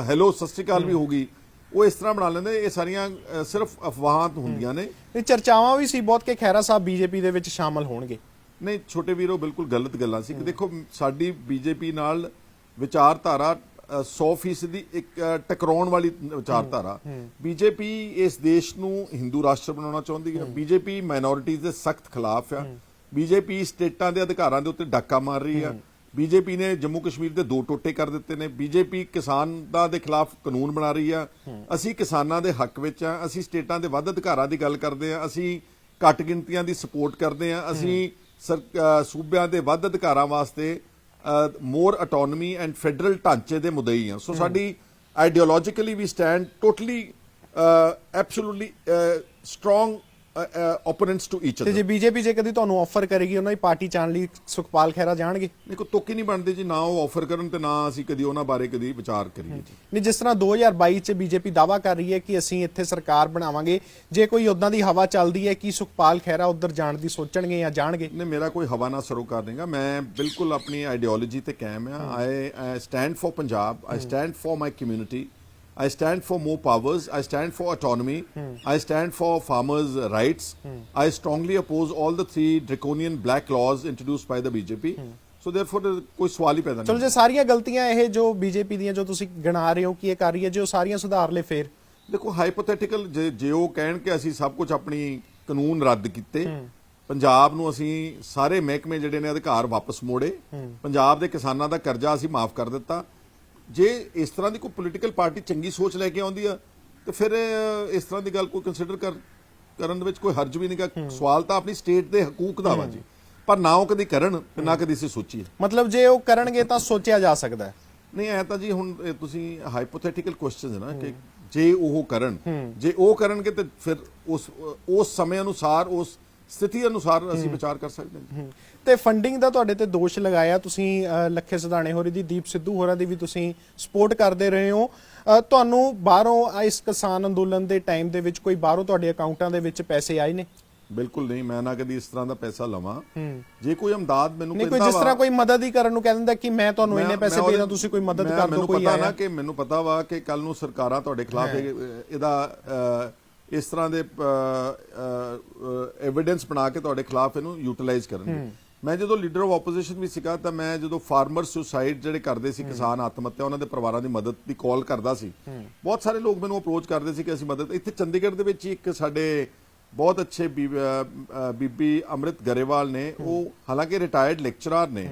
ਹੈਲੋ ਸਤਿ ਸ਼੍ਰੀ ਅਕਾਲ ਵੀ ਹੋ ਗਈ, ਉਹ ਇਸ ਤਰ੍ਹਾਂ ਬਣਾ ਲੈਂਦੇ। ਇਹ ਸਾਰੀਆਂ ਸਿਰਫ ਅਫਵਾਹਾਂ ਹੁੰਦੀਆਂ ਨੇ। ਇਹ ਚਰਚਾਵਾਂ ਵੀ ਸੀ ਬਹੁਤ ਕਿ ਖਹਿਰਾ ਸਾਹਿਬ ਬੀਜੇਪੀ ਦੇ ਵਿੱਚ ਸ਼ਾਮਲ ਹੋਣਗੇ। ਨਹੀਂ ਛੋਟੇ ਵੀਰੋ, ਬਿਲਕੁਲ ਗਲਤ ਗੱਲਾਂ ਸੀ। ਦੇਖੋ ਸਾਡੀ ਬੀਜੇਪੀ ਨਾਲ ਵਿਚਾਰਧਾਰਾ 100% ਦੀ ਇੱਕ ਟਕਰਾਉਣ ਵਾਲੀ ਵਿਚਾਰਧਾਰਾ। ਬੀਜੇਪੀ ਇਸ ਦੇਸ਼ ਨੂੰ ਹਿੰਦੂ ਰਾਸ਼ਟਰ ਬਣਾਉਣਾ ਚਾਹੁੰਦੀ ਹੈ। ਬੀਜੇਪੀ ਮਾਈਨੋਰਿਟੀਜ਼ ਦੇ ਸਖਤ ਖਿਲਾਫ ਆ। ਬੀਜੇਪੀ ਸਟੇਟਾਂ ਦੇ ਅਧਿਕਾਰਾਂ ਦੇ ਉੱਤੇ ਡਾਕਾ ਮਾਰ ਰਹੀ ਆ। ਬੀਜੇਪੀ ਨੇ ਜੰਮੂ ਕਸ਼ਮੀਰ ਦੇ 2 ਟੋਟੇ ਕਰ ਦਿੱਤੇ ਨੇ। ਬੀਜੇਪੀ ਕਿਸਾਨਾਂ ਦੇ ਖਿਲਾਫ ਕਾਨੂੰਨ ਬਣਾ ਰਹੀ ਆ। ਅਸੀਂ ਕਿਸਾਨਾਂ ਦੇ ਹੱਕ ਵਿੱਚ ਆ। ਅਸੀਂ ਸਟੇਟਾਂ ਦੇ ਵੱਧ ਅਧਿਕਾਰਾਂ ਦੀ ਗੱਲ ਕਰਦੇ ਆ। ਅਸੀਂ ਘੱਟ ਗਿਣਤੀਆਂ ਦੀ ਸਪੋਰਟ ਕਰਦੇ ਆ। ਅਸੀਂ ਸੂਬਿਆਂ ਦੇ ਵੱਧ ਅਧਿਕਾਰਾਂ ਵਾਸਤੇ ਮੋਰ ਆਟੋਨਮੀ ਐਂਡ ਫੈਡਰਲ ਢਾਂਚੇ ਦੇ ਮੁਦਈ ਆ। ਸੋ ਸਾਡੀ ਆਈਡੀਓਲੋਜੀਕਲੀ ਵੀ stand totally absolutely strong opponents to each other. ਤੇ ਜੇ ਬੀਜੇਪੀ ਜੇ ਕਦੀ ਤੁਹਾਨੂੰ ਆਫਰ ਕਰੇਗੀ ਉਹਨਾਂ ਦੀ ਪਾਰਟੀ ਚਾਣ ਲਈ, ਸੁਖਪਾਲ ਖਹਿਰਾ ਜਾਣਗੇ? ਨਹੀਂ, ਕੋਈ ਤੁੱਕ ਹੀ ਨਹੀਂ ਬਣਦੇ ਜੀ। ਨਾ ਉਹ ਆਫਰ ਕਰਨ ਤੇ ਨਾ ਅਸੀਂ ਕਦੀ ਉਹਨਾਂ ਬਾਰੇ ਕਦੀ ਵਿਚਾਰ ਕਰੀਏ ਜੀ। ਨਹੀਂ, ਜਿਸ ਤਰ੍ਹਾਂ 2022 ਚ ਬੀਜੇਪੀ ਦਾਅਵਾ ਕਰ ਰਹੀ ਹੈ ਕਿ ਅਸੀਂ ਇੱਥੇ ਸਰਕਾਰ ਬਣਾਵਾਂਗੇ, ਜੇ ਕੋਈ ਉਦਾਂ ਦੀ ਹਵਾ ਚੱਲਦੀ ਹੈ ਕਿ ਸੁਖਪਾਲ ਖਹਿਰਾ ਉੱਧਰ ਜਾਣ ਦੀ ਸੋਚਣਗੇ ਜਾਂ ਜਾਣਗੇ? ਨਹੀਂ, ਮੇਰਾ ਕੋਈ ਹਵਾ ਨਾ ਸਰੋਕਾਰ ਦੇਗਾ। ਮੈਂ ਬਿਲਕੁਲ ਆਪਣੀ ਆਈਡੀਓਲੋਜੀ ਤੇ ਕਾਇਮ ਆ। I stand for Punjab, I stand for my community, I stand for more powers. I stand for autonomy. I stand for farmers' rights. I strongly oppose all the 3 draconian black laws introduced by the BJP. So therefore, कोई सवाल ही पैदा नहीं। चलो, जे सारियां गलतियां ये जो BJP ਦੀਆਂ जो ਤੁਸੀਂ ਗਿਣਾ ਰਹੇ ਹੋ ਕਿ ਇਹ ਕਰ ਰਹੀ ਹੈ, ਜੇ ਉਹ ਸਾਰੀਆਂ ਸੁਧਾਰ ਲੇ ਫੇਰ? ਦੇਖੋ ਹਾਈਪੋਥੈਟੀਕਲ ਜੇ ਉਹ ਕਹਿਣ ਕਿ ਅਸੀਂ ਸਭ ਕੁਝ ਆਪਣੀ ਕਾਨੂੰਨ ਰੱਦ ਕੀਤੇ, ਪੰਜਾਬ ਨੂੰ ਅਸੀਂ ਸਾਰੇ ਮਹਿਕਮੇ ਜਿਹੜੇ ਨੇ ਅਧਿਕਾਰ ਵਾਪਸ ਮੋੜੇ, ਪੰਜਾਬ ਦੇ ਕਿਸਾਨਾਂ ਦਾ ਕਰਜ਼ਾ ਅਸੀਂ ਮਾਫ ਕਰ ਦਿੱਤਾ, ਜੇ ਇਸ ਤਰ੍ਹਾਂ ਦੀ ਕੋਈ ਪੋਲੀਟੀਕਲ ਪਾਰਟੀ ਚੰਗੀ ਸੋਚ ਲੈ ਕੇ ਆਉਂਦੀ ਆ ਤੇ ਫਿਰ ਇਸ ਤਰ੍ਹਾਂ ਦੀ ਗੱਲ ਕੋਈ ਕੰਸੀਡਰ ਕਰਨ ਦੇ ਵਿੱਚ ਕੋਈ ਹਰਜ ਵੀ ਨਹੀਂਗਾ। ਸਵਾਲ ਤਾਂ ਆਪਣੀ ਸਟੇਟ ਦੇ ਹਕੂਕ ਦਾ ਵਾ ਜੀ, ਪਰ ਨਾ ਉਹ ਕਦੀ ਕਰਨ ਤੇ ਨਾ ਕਦੀ ਅਸੀਂ ਸੋਚੀਏ। ਮਤਲਬ ਜੇ ਉਹ ਕਰਨਗੇ ਤਾਂ ਸੋਚਿਆ ਜਾ ਸਕਦਾ ਹੈ? ਨਹੀਂ, ਐ ਤਾਂ ਜੀ ਹੁਣ ਤੁਸੀਂ ਹਾਈਪੋਥੈਟੀਕਲ ਕੁਐਸਚਨ ਹੈ ਨਾ ਕਿ ਜੇ ਉਹ ਕਰਨ, ਜੇ ਉਹ ਕਰਨਗੇ ਤੇ ਫਿਰ ਉਸ ਸਮੇਂ ਅਨੁਸਾਰ ਉਸ ਸਥਿਤੀ ਅਨੁਸਾਰ ਅਸੀਂ ਵਿਚਾਰ ਕਰ ਸਕਦੇ ਹਾਂ। ਤੇ ਫੰਡਿੰਗ ਦਾ ਤੁਹਾਡੇ ਤੇ ਦੋਸ਼ ਲਗਾਇਆ ਤੁਸੀਂ, ਲੱਖੇ ਸਿਧਾਣੇ ਹੋਰੀ ਦੀ, ਦੀਪ ਸਿੱਧੂ ਹੋਰਾਂ ਦੀ ਵੀ ਤੁਸੀਂ ਸਪੋਰਟ ਕਰਦੇ ਰਹੇ ਹੋ। ਤੁਹਾਨੂੰ ਬਾਹਰੋਂ ਇਸ ਕਿਸਾਨ ਅੰਦੋਲਨ ਦੇ ਟਾਈਮ ਦੇ ਵਿੱਚ ਕੋਈ ਬਾਹਰੋਂ ਤੁਹਾਡੇ ਅਕਾਊਂਟਾਂ ਦੇ ਵਿੱਚ ਪੈਸੇ ਆਏ ਨੇ? ਬਿਲਕੁਲ ਨਹੀਂ, ਮੈਂ ਨਾ ਕਦੀ ਇਸ ਤਰ੍ਹਾਂ ਦਾ ਪੈਸਾ ਲਵਾਂ। ਜੇ ਕੋਈ ਇਮਦਾਦ ਮੈਨੂੰ ਨਹੀਂ, ਕੋਈ ਜਿਸ ਤਰ੍ਹਾਂ ਕੋਈ ਮਦਦ ਹੀ ਕਰਨ ਨੂੰ ਕਹਿ ਦਿੰਦਾ ਕਿ ਮੈਂ ਤੁਹਾਨੂੰ ਇੰਨੇ ਪੈਸੇ ਦੇ ਦਾਂ, ਤੁਸੀਂ ਕੋਈ ਮਦਦ ਕਰ ਦਿਓ, ਕੋਈ ਆਇਆ? ਕਿ ਮੈਨੂੰ ਪਤਾ ਵਾ ਕਿ ਕੱਲ ਨੂੰ ਸਰਕਾਰਾਂ ਤੁਹਾਡੇ ਖਿਲਾਫ ਇਹਦਾ ਇਸ ਤਰ੍ਹਾਂ ਦੇ ਐਵੀਡੈਂਸ ਬਣਾ ਕੇ ਤੁਹਾਡੇ ਖਿਲਾਫ ਇਹਨੂੰ ਯੂਟਿਲਾਈਜ਼ ਕਰਨਗੇ। ਮੈਂ ਜਦੋਂ ਲੀਡਰ ਆਫ ਆਪੋਜੀਸ਼ਨ ਵੀ ਸੀਗਾ ਤਾਂ ਮੈਂ ਜਦੋਂ ਫਾਰਮਰ ਸੁਸਾਈਡ ਜਿਹੜੇ ਕਰਦੇ ਸੀ, ਕਿਸਾਨ ਆਤਮ ਹੱਤਿਆ, ਉਹਨਾਂ ਦੇ ਪਰਿਵਾਰਾਂ ਦੀ ਮਦਦ ਦੀ ਕਾਲ ਕਰਦਾ ਸੀ। ਬਹੁਤ ਸਾਰੇ ਲੋਕ ਮੈਨੂੰ ਅਪਰੋਚ ਕਰਦੇ ਸੀ ਕਿ ਅਸੀਂ ਮਦਦ। ਇੱਥੇ ਚੰਡੀਗੜ੍ਹ ਦੇ ਵਿੱਚ ਇੱਕ ਸਾਡੇ ਬਹੁਤ ਅੱਛੇ ਬੀਬੀ ਅੰਮ੍ਰਿਤ ਗਰੇਵਾਲ ਨੇ, ਉਹ ਹਾਲਾਂਕਿ ਰਿਟਾਇਰਡ ਲੈਕਚਰਰ ਨੇ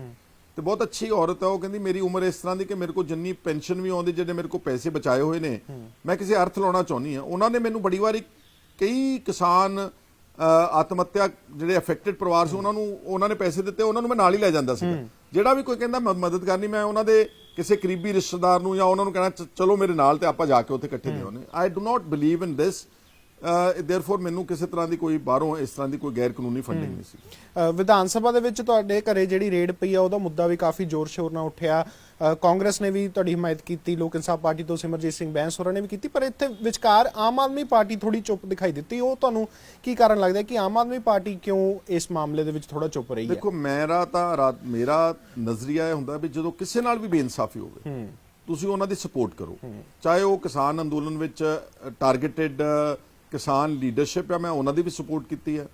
ਤੇ ਬਹੁਤ ਅੱਛੀ ਔਰਤ ਹੈ। ਉਹ ਕਹਿੰਦੀ ਮੇਰੀ ਉਮਰ ਇਸ ਤਰ੍ਹਾਂ ਦੀ ਕਿ ਮੇਰੇ ਕੋਲ ਜਿੰਨੀ ਪੈਨਸ਼ਨ ਵੀ ਆਉਂਦੀ, ਜਿਹੜੇ ਮੇਰੇ ਕੋਲ ਪੈਸੇ ਬਚਾਏ ਹੋਏ ਨੇ, ਮੈਂ ਕਿਸੇ ਅਰਥ ਲਾਉਣਾ ਚਾਹੁੰਦੀ ਹਾਂ। ਉਹਨਾਂ ਨੇ ਮੈਨੂੰ ਬੜੀ ਵਾਰੀ ਕਈ ਕਿਸਾਨ ਆਤਮ ਹੱਤਿਆ ਜਿਹੜੇ ਅਫੈਕਟਡ ਪਰਿਵਾਰ ਸੀ, ਉਹਨਾਂ ਨੇ ਪੈਸੇ ਦਿੱਤੇ, ਉਹਨਾਂ ਨੂੰ ਮੈਂ ਨਾਲ ਹੀ ਲੈ ਜਾਂਦਾ ਸੀ। ਜਿਹੜਾ ਵੀ ਕੋਈ ਕਹਿੰਦਾ ਮਦਦ ਕਰਨੀ, ਮੈਂ ਉਹਨਾਂ ਦੇ ਕਿਸੇ ਕਰੀਬੀ ਰਿਸ਼ਤੇਦਾਰ ਨੂੰ ਜਾਂ ਉਹਨਾਂ ਨੂੰ ਕਹਿਣਾ ਚਲੋ ਮੇਰੇ ਨਾਲ, ਤੇ ਆਪਾਂ ਜਾ ਕੇ ਉੱਥੇ ਇਕੱਠੇ ਲਿਆਉਣੇ। ਆਈ ਡੂ ਨਾਟ ਬਿਲੀਵ ਇਨ ਦਿਸ। ਦੇਅਰਫੋਰ ਮੈਨੂੰ ਕਿਸੇ ਤਰ੍ਹਾਂ ਦੀ ਕੋਈ ਬਾਹਰੋਂ ਇਸ ਤਰ੍ਹਾਂ ਦੀ ਕੋਈ ਗੈਰ ਕਾਨੂੰਨੀ ਫੰਡਿੰਗ ਨਹੀਂ ਸੀ। ਵਿਧਾਨ ਸਭਾ ਦੇ ਵਿੱਚ ਤੁਹਾਡੇ ਘਰੇ ਜਿਹੜੀ ਰੇਡ ਪਈ ਆ, ਉਹਦਾ ਮੁੱਦਾ ਵੀ ਕਾਫੀ ਜ਼ੋਰ ਸ਼ੋਰ ਨਾਲ ਉੱਠਿਆ। ਕਾਂਗਰਸ ਨੇ ਵੀ ਤੁਹਾਡੀ ਹਮਾਇਤ ਕੀਤੀ, ਲੋਕ ਇਨਸਾਫ ਪਾਰਟੀ ਤੋਂ ਸਿਮਰਜੀਤ ਸਿੰਘ ਬੈਂਸ ਹੋਰਾਂ ਨੇ ਵੀ ਕੀਤੀ, ਪਰ ਇੱਥੇ ਵਿਚਕਾਰ ਆਮ ਆਦਮੀ ਪਾਰਟੀ ਥੋੜੀ ਚੁੱਪ ਦਿਖਾਈ ਦਿੱਤੀ। ਉਹ ਤੁਹਾਨੂੰ ਕੀ ਕਾਰਨ ਲੱਗਦਾ ਕਿ ਆਮ ਆਦਮੀ ਪਾਰਟੀ ਕਿਉਂ ਇਸ ਮਾਮਲੇ ਦੇ ਵਿੱਚ ਥੋੜਾ ਚੁੱਪ ਰਹੀ ਹੈ? ਦੇਖੋ, ਮੇਰਾ ਨਜ਼ਰੀਆ ਇਹ ਹੁੰਦਾ ਵੀ ਜਦੋਂ ਕਿਸੇ ਨਾਲ ਵੀ ਬੇਇਨਸਾਫੀ ਹੋਵੇ, ਤੁਸੀਂ ਉਹਨਾਂ ਦੀ ਸਪੋਰਟ ਕਰੋ। ਚਾਹੇ ਉਹ ਕਿਸਾਨ ਅੰਦੋਲਨ ਵਿੱਚ ਟਾਰਗੇਟਡ ਕਿਸਾਨ ਲੀਡਰਸ਼ਿਪ ਆ, ਮੈਂ ਉਹਨਾਂ ਦੀ ਵੀ ਸਪੋਰਟ ਕੀਤੀ ਹੈ।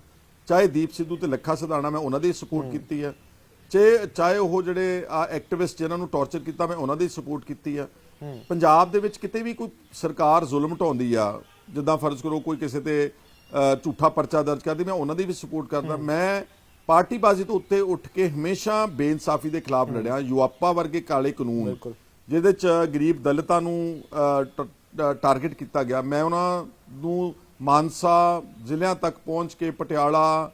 ਚਾਹੇ ਦੀਪ ਸਿੱਧੂ ਤੇ ਲੱਖਾ ਸਿਧਾਣਾ, ਮੈਂ ਉਹਨਾਂ ਦੀ ਸਪੋਰਟ ਕੀਤੀ ਹੈ। ਚਾਹੇ ਉਹ ਜਿਹੜੇ ਐਕਟਿਵਿਸਟ ਜਿਨ੍ਹਾਂ ਨੂੰ ਟਾਰਚਰ ਕੀਤਾ, ਮੈਂ ਉਹਨਾਂ ਦੀ ਸਪੋਰਟ ਕੀਤੀ ਹੈ। ਪੰਜਾਬ ਦੇ ਵਿੱਚ ਕਿਤੇ ਵੀ ਕੋਈ ਸਰਕਾਰ ਜ਼ੁਲਮ ਢਾਉਂਦੀ ਆ, ਜਿੱਦਾਂ ਫਰਜ਼ ਕਰੋ ਕੋਈ ਕਿਸੇ ਤੇ ਝੂਠਾ ਪਰਚਾ ਦਰਜ ਕਰਦੀ, ਮੈਂ ਉਹਨਾਂ ਦੀ ਵੀ ਸਪੋਰਟ ਕਰਦਾ। ਮੈਂ ਪਾਰਟੀਬਾਜ਼ੀ ਤੋਂ ਉੱਤੇ ਉੱਠ ਕੇ ਹਮੇਸ਼ਾ ਬੇਇਨਸਾਫੀ ਦੇ ਖਿਲਾਫ ਲੜਿਆ। ਯੂਆਪਾ ਵਰਗੇ ਕਾਲੇ ਕਾਨੂੰਨ ਜਿਹਦੇ ਚ ਗਰੀਬ ਦਲਿਤਾਂ ਨੂੰ ਟਾਰਗੇਟ ਕੀਤਾ ਗਿਆ, ਮੈਂ ਉਹਨਾਂ ਨੂੰ ਮਾਨਸਾ ਜ਼ਿਲ੍ਹਿਆਂ ਤੱਕ ਪਹੁੰਚ ਕੇ, ਪਟਿਆਲਾ,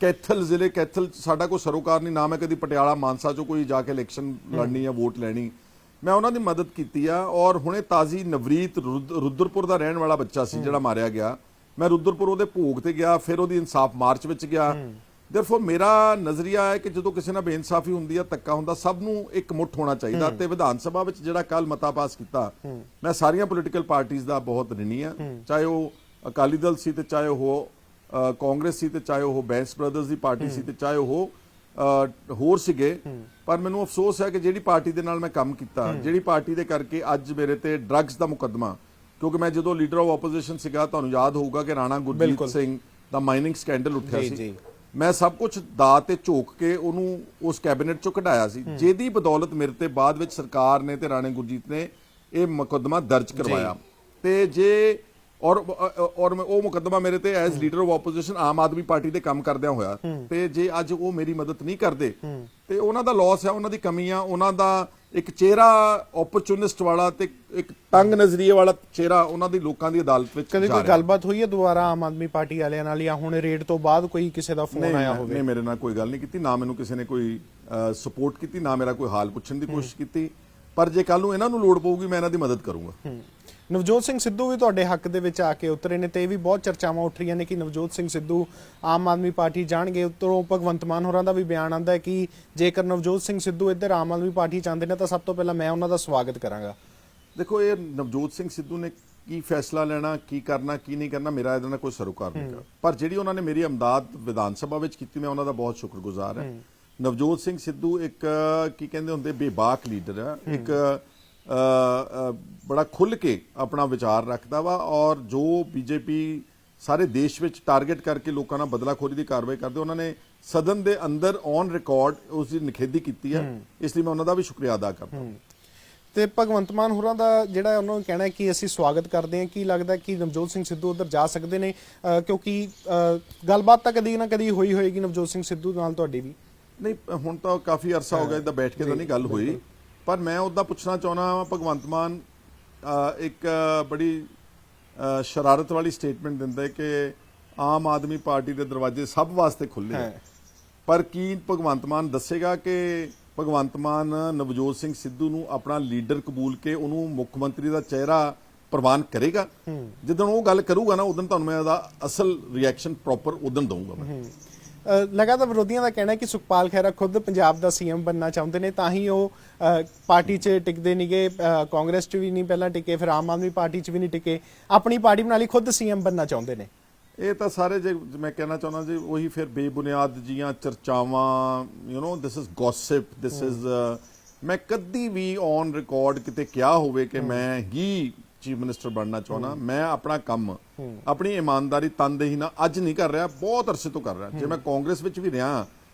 ਕੈਥਲ ਜ਼ਿਲ੍ਹੇ, ਕੈਥਲ ਸਾਡਾ ਕੋਈ ਸਰੋਕਾਰ ਨਹੀਂ, ਨਾ ਮੈਂ ਕਦੀ ਪਟਿਆਲਾ ਮਾਨਸਾ ਚੋਂ ਕੋਈ ਜਾ ਕੇ ਇਲੈਕਸ਼ਨ ਲੜਨੀ ਜਾਂ ਵੋਟ ਲੈਣੀ, ਮੈਂ ਉਹਨਾਂ ਦੀ ਮਦਦ ਕੀਤੀ ਆ। ਔਰ ਹੁਣੇ ਤਾਜ਼ੀ ਨਵਰੀਤ ਰੁਦਰਪੁਰ ਦਾ ਰਹਿਣ ਵਾਲਾ ਬੱਚਾ ਸੀ ਜਿਹੜਾ ਮਾਰਿਆ ਗਿਆ, ਮੈਂ ਰੁਦਰਪੁਰ ਉਹਦੇ ਭੋਗ ਤੇ ਗਿਆ, ਫਿਰ ਉਹਦੀ ਇਨਸਾਫ ਮਾਰਚ ਵਿੱਚ ਗਿਆ। ਦੇਰਫੋਰ ਮੇਰਾ ਨਜ਼ਰੀਆ ਹੈ ਕਿ ਜਦੋਂ ਕਿਸੇ ਨਾਲ ਬੇਇਨਸਾਫੀ ਹੁੰਦੀ ਆ, ਧੱਕਾ ਹੁੰਦਾ, ਸਭ ਨੂੰ ਇੱਕ ਮੁੱਠ ਹੋਣਾ ਚਾਹੀਦਾ। ਤੇ ਵਿਧਾਨ ਸਭਾ ਵਿੱਚ ਜਿਹੜਾ ਕੱਲ ਮਤਾ ਪਾਸ ਕੀਤਾ, ਮੈਂ ਸਾਰੀਆਂ ਪੋਲੀਟੀਕਲ ਪਾਰਟੀਆਂ ਦਾ ਬਹੁਤ ਰਿਣੀ ਆ, ਚਾਹੇ ਉਹ ਅਕਾਲੀ ਦਲ ਸੀ ਤੇ ਚਾਹੇ ਉਹ ਕਾਂਗਰਸ ਸੀ ਤੇ ਚਾਹੇ ਉਹ ਬੈਂਸ ਬ੍ਰਦਰਸ ਦੀ ਪਾਰਟੀ ਸੀ ਤੇ ਚਾਹੇ ਉਹ ਹੋਰ ਸੀਗੇ। ਪਰ ਮੈਨੂੰ ਅਫਸੋਸ ਹੈ ਕਿ ਜਿਹੜੀ ਪਾਰਟੀ ਦੇ ਨਾਲ ਮੈਂ ਕੰਮ ਕੀਤਾ, ਜਿਹੜੀ ਪਾਰਟੀ ਦੇ ਕਰਕੇ ਅੱਜ ਮੇਰੇ ਤੇ ਡਰੱਗਸ ਦਾ ਮੁਕੱਦਮਾ, ਕਿਉਂਕਿ ਮੈਂ ਜਦੋਂ ਲੀਡਰ ਆਫ ਆਪੋਜੀਸ਼ਨ ਸੀਗਾ, ਤੁਹਾਨੂੰ ਯਾਦ ਹੋਊਗਾ ਕਿ ਰਾਣਾ ਗੁਰਜੀਤ ਸਿੰਘ ਦਾ ਮਾਈਨਿੰਗ ਸਕੈਂਡਲ ਉੱਠਿਆ ਸੀ, ਮੈਂ ਸਭ ਕੁਝ ਦਾ ਤੇ ਝੋਕ ਕੇ ਉਹਨੂੰ ਉਸ ਕੈਬਨਿਟ ਚੋਂ ਕਢਾਇਆ ਸੀ, ਜਿਹਦੀ ਬਦੌਲਤ ਮੇਰੇ ਤੇ ਬਾਅਦ ਵਿੱਚ ਸਰਕਾਰ ਨੇ ਤੇ ਰਾਣੇ ਗੁਰਜੀਤ ਨੇ ਇਹ ਮੁਕੱਦਮਾ ਦਰਜ ਕਰਵਾਇਆ। ਤੇ ਜੇ ਔਰ ਉਹ ਮੁਕੱਦਮਾ ਮੇਰੇ ਤੇ as leader of opposition Aam Aadmi party ਦੇ ਕੰਮ ਕਰਦਿਆਂ ਹੋਇਆ, ਤੇ ਜੇ ਅੱਜ ਉਹ ਮੇਰੀ ਮਦਦ ਨਹੀਂ ਕਰਦੇ ਤੇ ਉਹਨਾਂ ਦਾ ਲਾਸ ਹੈ, ਉਹਨਾਂ ਦੀ ਕਮੀ ਆ, ਉਹਨਾਂ ਦਾ ਇੱਕ ਚਿਹਰਾ ਓਪਰਚੁਨਿਸਟ ਵਾਲਾ ਤੇ ਇੱਕ ਤੰਗ ਨਜ਼ਰੀਏ ਵਾਲਾ ਚਿਹਰਾ ਉਹਨਾਂ ਦੀ ਲੋਕਾਂ ਦੀ ਅਦਾਲਤ ਵਿੱਚ। ਕਦੇ ਕੋਈ ਗੱਲਬਾਤ ਹੋਈ ਹੈ ਦੁਬਾਰਾ ਆਮ ਆਦਮੀ ਪਾਰਟੀ ਵਾਲਿਆਂ ਨਾਲ, ਜਾਂ ਹੁਣ ਰੇਡ ਤੋਂ ਬਾਅਦ ਕੋਈ ਕਿਸੇ ਦਾ ਫੋਨ ਆਇਆ ਹੋਵੇ? ਨਹੀਂ, ਮੇਰੇ ਨਾਲ ਕੋਈ ਗੱਲ ਨਹੀਂ ਕੀਤੀ, ਨਾ ਮੈਨੂੰ ਕਿਸੇ ਨੇ ਕੋਈ ਸਪੋਰਟ ਕੀਤੀ, ਨਾ ਮੇਰਾ ਕੋਈ ਹਾਲ ਪੁੱਛਣ ਦੀ ਕੋਸ਼ਿਸ਼ ਕੀਤੀ। ਪਰ ਜੇ ਕੱਲ ਨੂੰ ਇਹਨਾਂ ਨੂੰ ਲੋੜ ਪਊਗੀ, ਮੈਂ ਇਹਨਾਂ ਦੀ ਮਦਦ ਕਰੂੰਗਾ। ਨਵਜੋਤ ਸਿੰਘ ਸਿੱਧੂ ਵੀ ਤੁਹਾਡੇ ਹੱਕ ਦੇ ਵਿੱਚ ਆ ਕੇ ਉਤਰੇ ਨੇ, ਤੇ ਇਹ ਵੀ ਬਹੁਤ ਚਰਚਾਵਾਂ ਉੱਠ ਰਹੀਆਂ ਨੇ ਕਿ ਨਵਜੋਤ ਸਿੰਘ ਸਿੱਧੂ ਆਮ ਆਦਮੀ ਪਾਰਟੀ ਜਾਣਗੇ। ਉੱਤੋਂ ਭਗਵੰਤ ਮਾਨ ਹੋਰਾਂ ਦਾ ਵੀ ਬਿਆਨ ਆਉਂਦਾ ਹੈ ਕਿ ਜੇਕਰ ਨਵਜੋਤ ਸਿੰਘ ਸਿੱਧੂ ਇੱਧਰ ਆਮ ਆਦਮੀ ਪਾਰਟੀ ਚਾਹੁੰਦੇ ਨੇ ਤਾਂ ਸਭ ਤੋਂ ਪਹਿਲਾਂ ਮੈਂ ਉਹਨਾਂ ਦਾ ਸਵਾਗਤ ਕਰਾਂਗਾ। ਦੇਖੋ, ਇਹ ਨਵਜੋਤ ਸਿੰਘ ਸਿੱਧੂ ਨੇ ਕੀ ਫੈਸਲਾ ਲੈਣਾ, ਕੀ ਕਰਨਾ, ਕੀ ਨਹੀਂ ਕਰਨਾ, ਮੇਰਾ ਇਹਦੇ ਨਾਲ ਕੋਈ ਸਰੋਕਾਰ ਨਹੀਂ ਗਾ। ਪਰ ਜਿਹੜੀ ਉਹਨਾਂ ਨੇ ਮੇਰੀ ਇਮਦਾਦ ਵਿਧਾਨ ਸਭਾ ਵਿੱਚ ਕੀਤੀ, ਮੈਂ ਉਹਨਾਂ ਦਾ ਬਹੁਤ ਸ਼ੁਕਰਗੁਜ਼ਾਰ ਹਾਂ। ਨਵਜੋਤ ਸਿੰਘ ਸਿੱਧੂ ਇੱਕ ਕੀ ਕਹਿੰਦੇ ਹੁੰਦੇ ਬੇਬਾਕ ਲੀਡਰ ਹੈ, ਇੱਕ ਬੜਾ ਖੁੱਲ ਕੇ ਆਪਣਾ ਵਿਚਾਰ ਰੱਖਦਾ ਵਾ, ਔਰ ਜੋ ਬੀਜੇਪੀ ਸਾਰੇ ਦੇਸ਼ ਵਿੱਚ ਟਾਰਗੇਟ ਕਰਕੇ ਲੋਕਾਂ ਨਾਲ ਬਦਲਾਖੋਰੀ ਦੀ ਕਾਰਵਾਈ ਕਰਦੇ, ਉਹਨਾਂ ਨੇ ਸਦਨ ਦੇ ਅੰਦਰ ਔਨ ਰਿਕਾਰਡ ਉਸ ਦੀ ਨਿਖੇਧੀ ਕੀਤੀ ਹੈ। ਇਸ ਲਈ ਮੈਂ ਉਹਨਾਂ ਦਾ ਵੀ ਸ਼ੁਕਰੀਆ ਅਦਾ ਕਰਦਾ। ਤੇ ਭਗਵੰਤ ਮਾਨ ਹੋਰਾਂ ਦਾ ਜਿਹੜਾ ਉਹਨਾਂ ਨੂੰ ਕਹਿਣਾ ਕਿ ਅਸੀਂ ਸਵਾਗਤ ਕਰਦੇ ਹਾਂ, ਕੀ ਲੱਗਦਾ ਕਿ ਨਵਜੋਤ ਸਿੰਘ ਸਿੱਧੂ ਉੱਧਰ ਜਾ ਸਕਦੇ ਨੇ? ਕਿਉਂਕਿ ਗੱਲਬਾਤ ਤਾਂ ਕਦੀ ਨਾ ਕਦੀ ਹੋਈ ਹੋਏਗੀ ਨਵਜੋਤ ਸਿੰਘ ਸਿੱਧੂ ਨਾਲ ਤੁਹਾਡੀ ਵੀ। ਨਹੀਂ, ਹੁਣ ਤਾਂ ਕਾਫੀ ਅਰਸਾ ਹੋ ਗਿਆ ਇੱਦਾਂ ਬੈਠ ਕੇ ਤਾਂ ਨਹੀਂ ਗੱਲ ਹੋਈ, ਪਰ ਮੈਂ ਉਹਦਾ ਪੁੱਛਣਾ ਚਾਹੁੰਦਾ, ਭਗਵੰਤ ਮਾਨ ਇੱਕ ਬੜੀ ਸ਼ਰਾਰਤ ਵਾਲੀ ਸਟੇਟਮੈਂਟ ਦਿੰਦਾ ਹੈ ਕਿ ਆਮ ਆਦਮੀ ਪਾਰਟੀ ਦੇ ਦਰਵਾਜ਼ੇ ਸਭ ਵਾਸਤੇ ਖੁੱਲ੍ਹੇ ਹੈ। ਪਰ ਕੀ ਭਗਵੰਤ ਮਾਨ ਦੱਸੇਗਾ ਕਿ ਭਗਵੰਤ ਮਾਨ ਨਵਜੋਤ ਸਿੰਘ ਸਿੱਧੂ ਨੂੰ ਆਪਣਾ ਲੀਡਰ ਕਬੂਲ ਕੇ ਉਹਨੂੰ ਮੁੱਖ ਮੰਤਰੀ ਦਾ ਚਿਹਰਾ ਪ੍ਰਵਾਨ ਕਰੇਗਾ। ਜਦੋਂ ਉਹ ਗੱਲ ਕਰੂਗਾ ਨਾ ਉਦੋਂ ਤੁਹਾਨੂੰ ਮੈਂ ਉਹਦਾ ਅਸਲ ਰਿਐਕਸ਼ਨ ਪ੍ਰੋਪਰ ਉਦੋਂ ਦਊਂਗਾ ਮੈਂ। ਲਗਾਤਾਰ ਵਿਰੋਧੀਆਂ ਦਾ ਕਹਿਣਾ ਹੈ ਕਿ ਸੁਖਪਾਲ ਖਹਿਰਾ ਖੁਦ ਪੰਜਾਬ ਦਾ ਸੀਐਮ ਬਣਨਾ ਚਾਹੁੰਦੇ ਨੇ, ਤਾਂ ਹੀ ਉਹ ਪਾਰਟੀ 'ਚ ਟਿਕਦੇ ਨਹੀਂਗੇ, ਕਾਂਗਰਸ 'ਚ ਵੀ ਨਹੀਂ ਪਹਿਲਾਂ ਟਿਕੇ, ਫਿਰ ਆਮ ਆਦਮੀ ਪਾਰਟੀ 'ਚ ਵੀ ਨਹੀਂ ਟਿਕੇ, ਆਪਣੀ ਪਾਰਟੀ ਬਣਾ ਲਈ, ਖੁਦ ਸੀਐਮ ਬਣਨਾ ਚਾਹੁੰਦੇ ਨੇ। ਇਹ ਤਾਂ ਸਾਰੇ ਜੇ ਮੈਂ ਕਹਿਣਾ ਚਾਹੁੰਦਾ ਜੀ ਉਹੀ ਫਿਰ ਬੇਬੁਨਿਆਦ ਜੀਆਂ ਚਰਚਾਵਾਂ, this is gossip, this is ਮੈਂ ਕਦੀ ਵੀ ਔਨ ਰਿਕਾਰਡ ਕਿਤੇ ਕਿਹਾ ਹੋਵੇ ਕਿ ਮੈਂ ਹੀ ਚੀਫ ਮਿਨਿਸਟਰ ਬਣਨਾ ਚਾਹੁੰਦਾ। ਮੈਂ ਆਪਣਾ ਕੰਮ ਆਪਣੀ ਇਮਾਨਦਾਰੀ ਤਨਦੇਹੀ ਨਾਲ ਅੱਜ ਨਹੀਂ ਕਰ ਰਿਹਾ, ਬਹੁਤ ਅਰਸੇ ਤੋਂ ਕਰ ਰਿਹਾ। ਜੇ ਮੈਂ ਕਾਂਗਰਸ ਵਿੱਚ ਵੀ ਰਿਹਾ,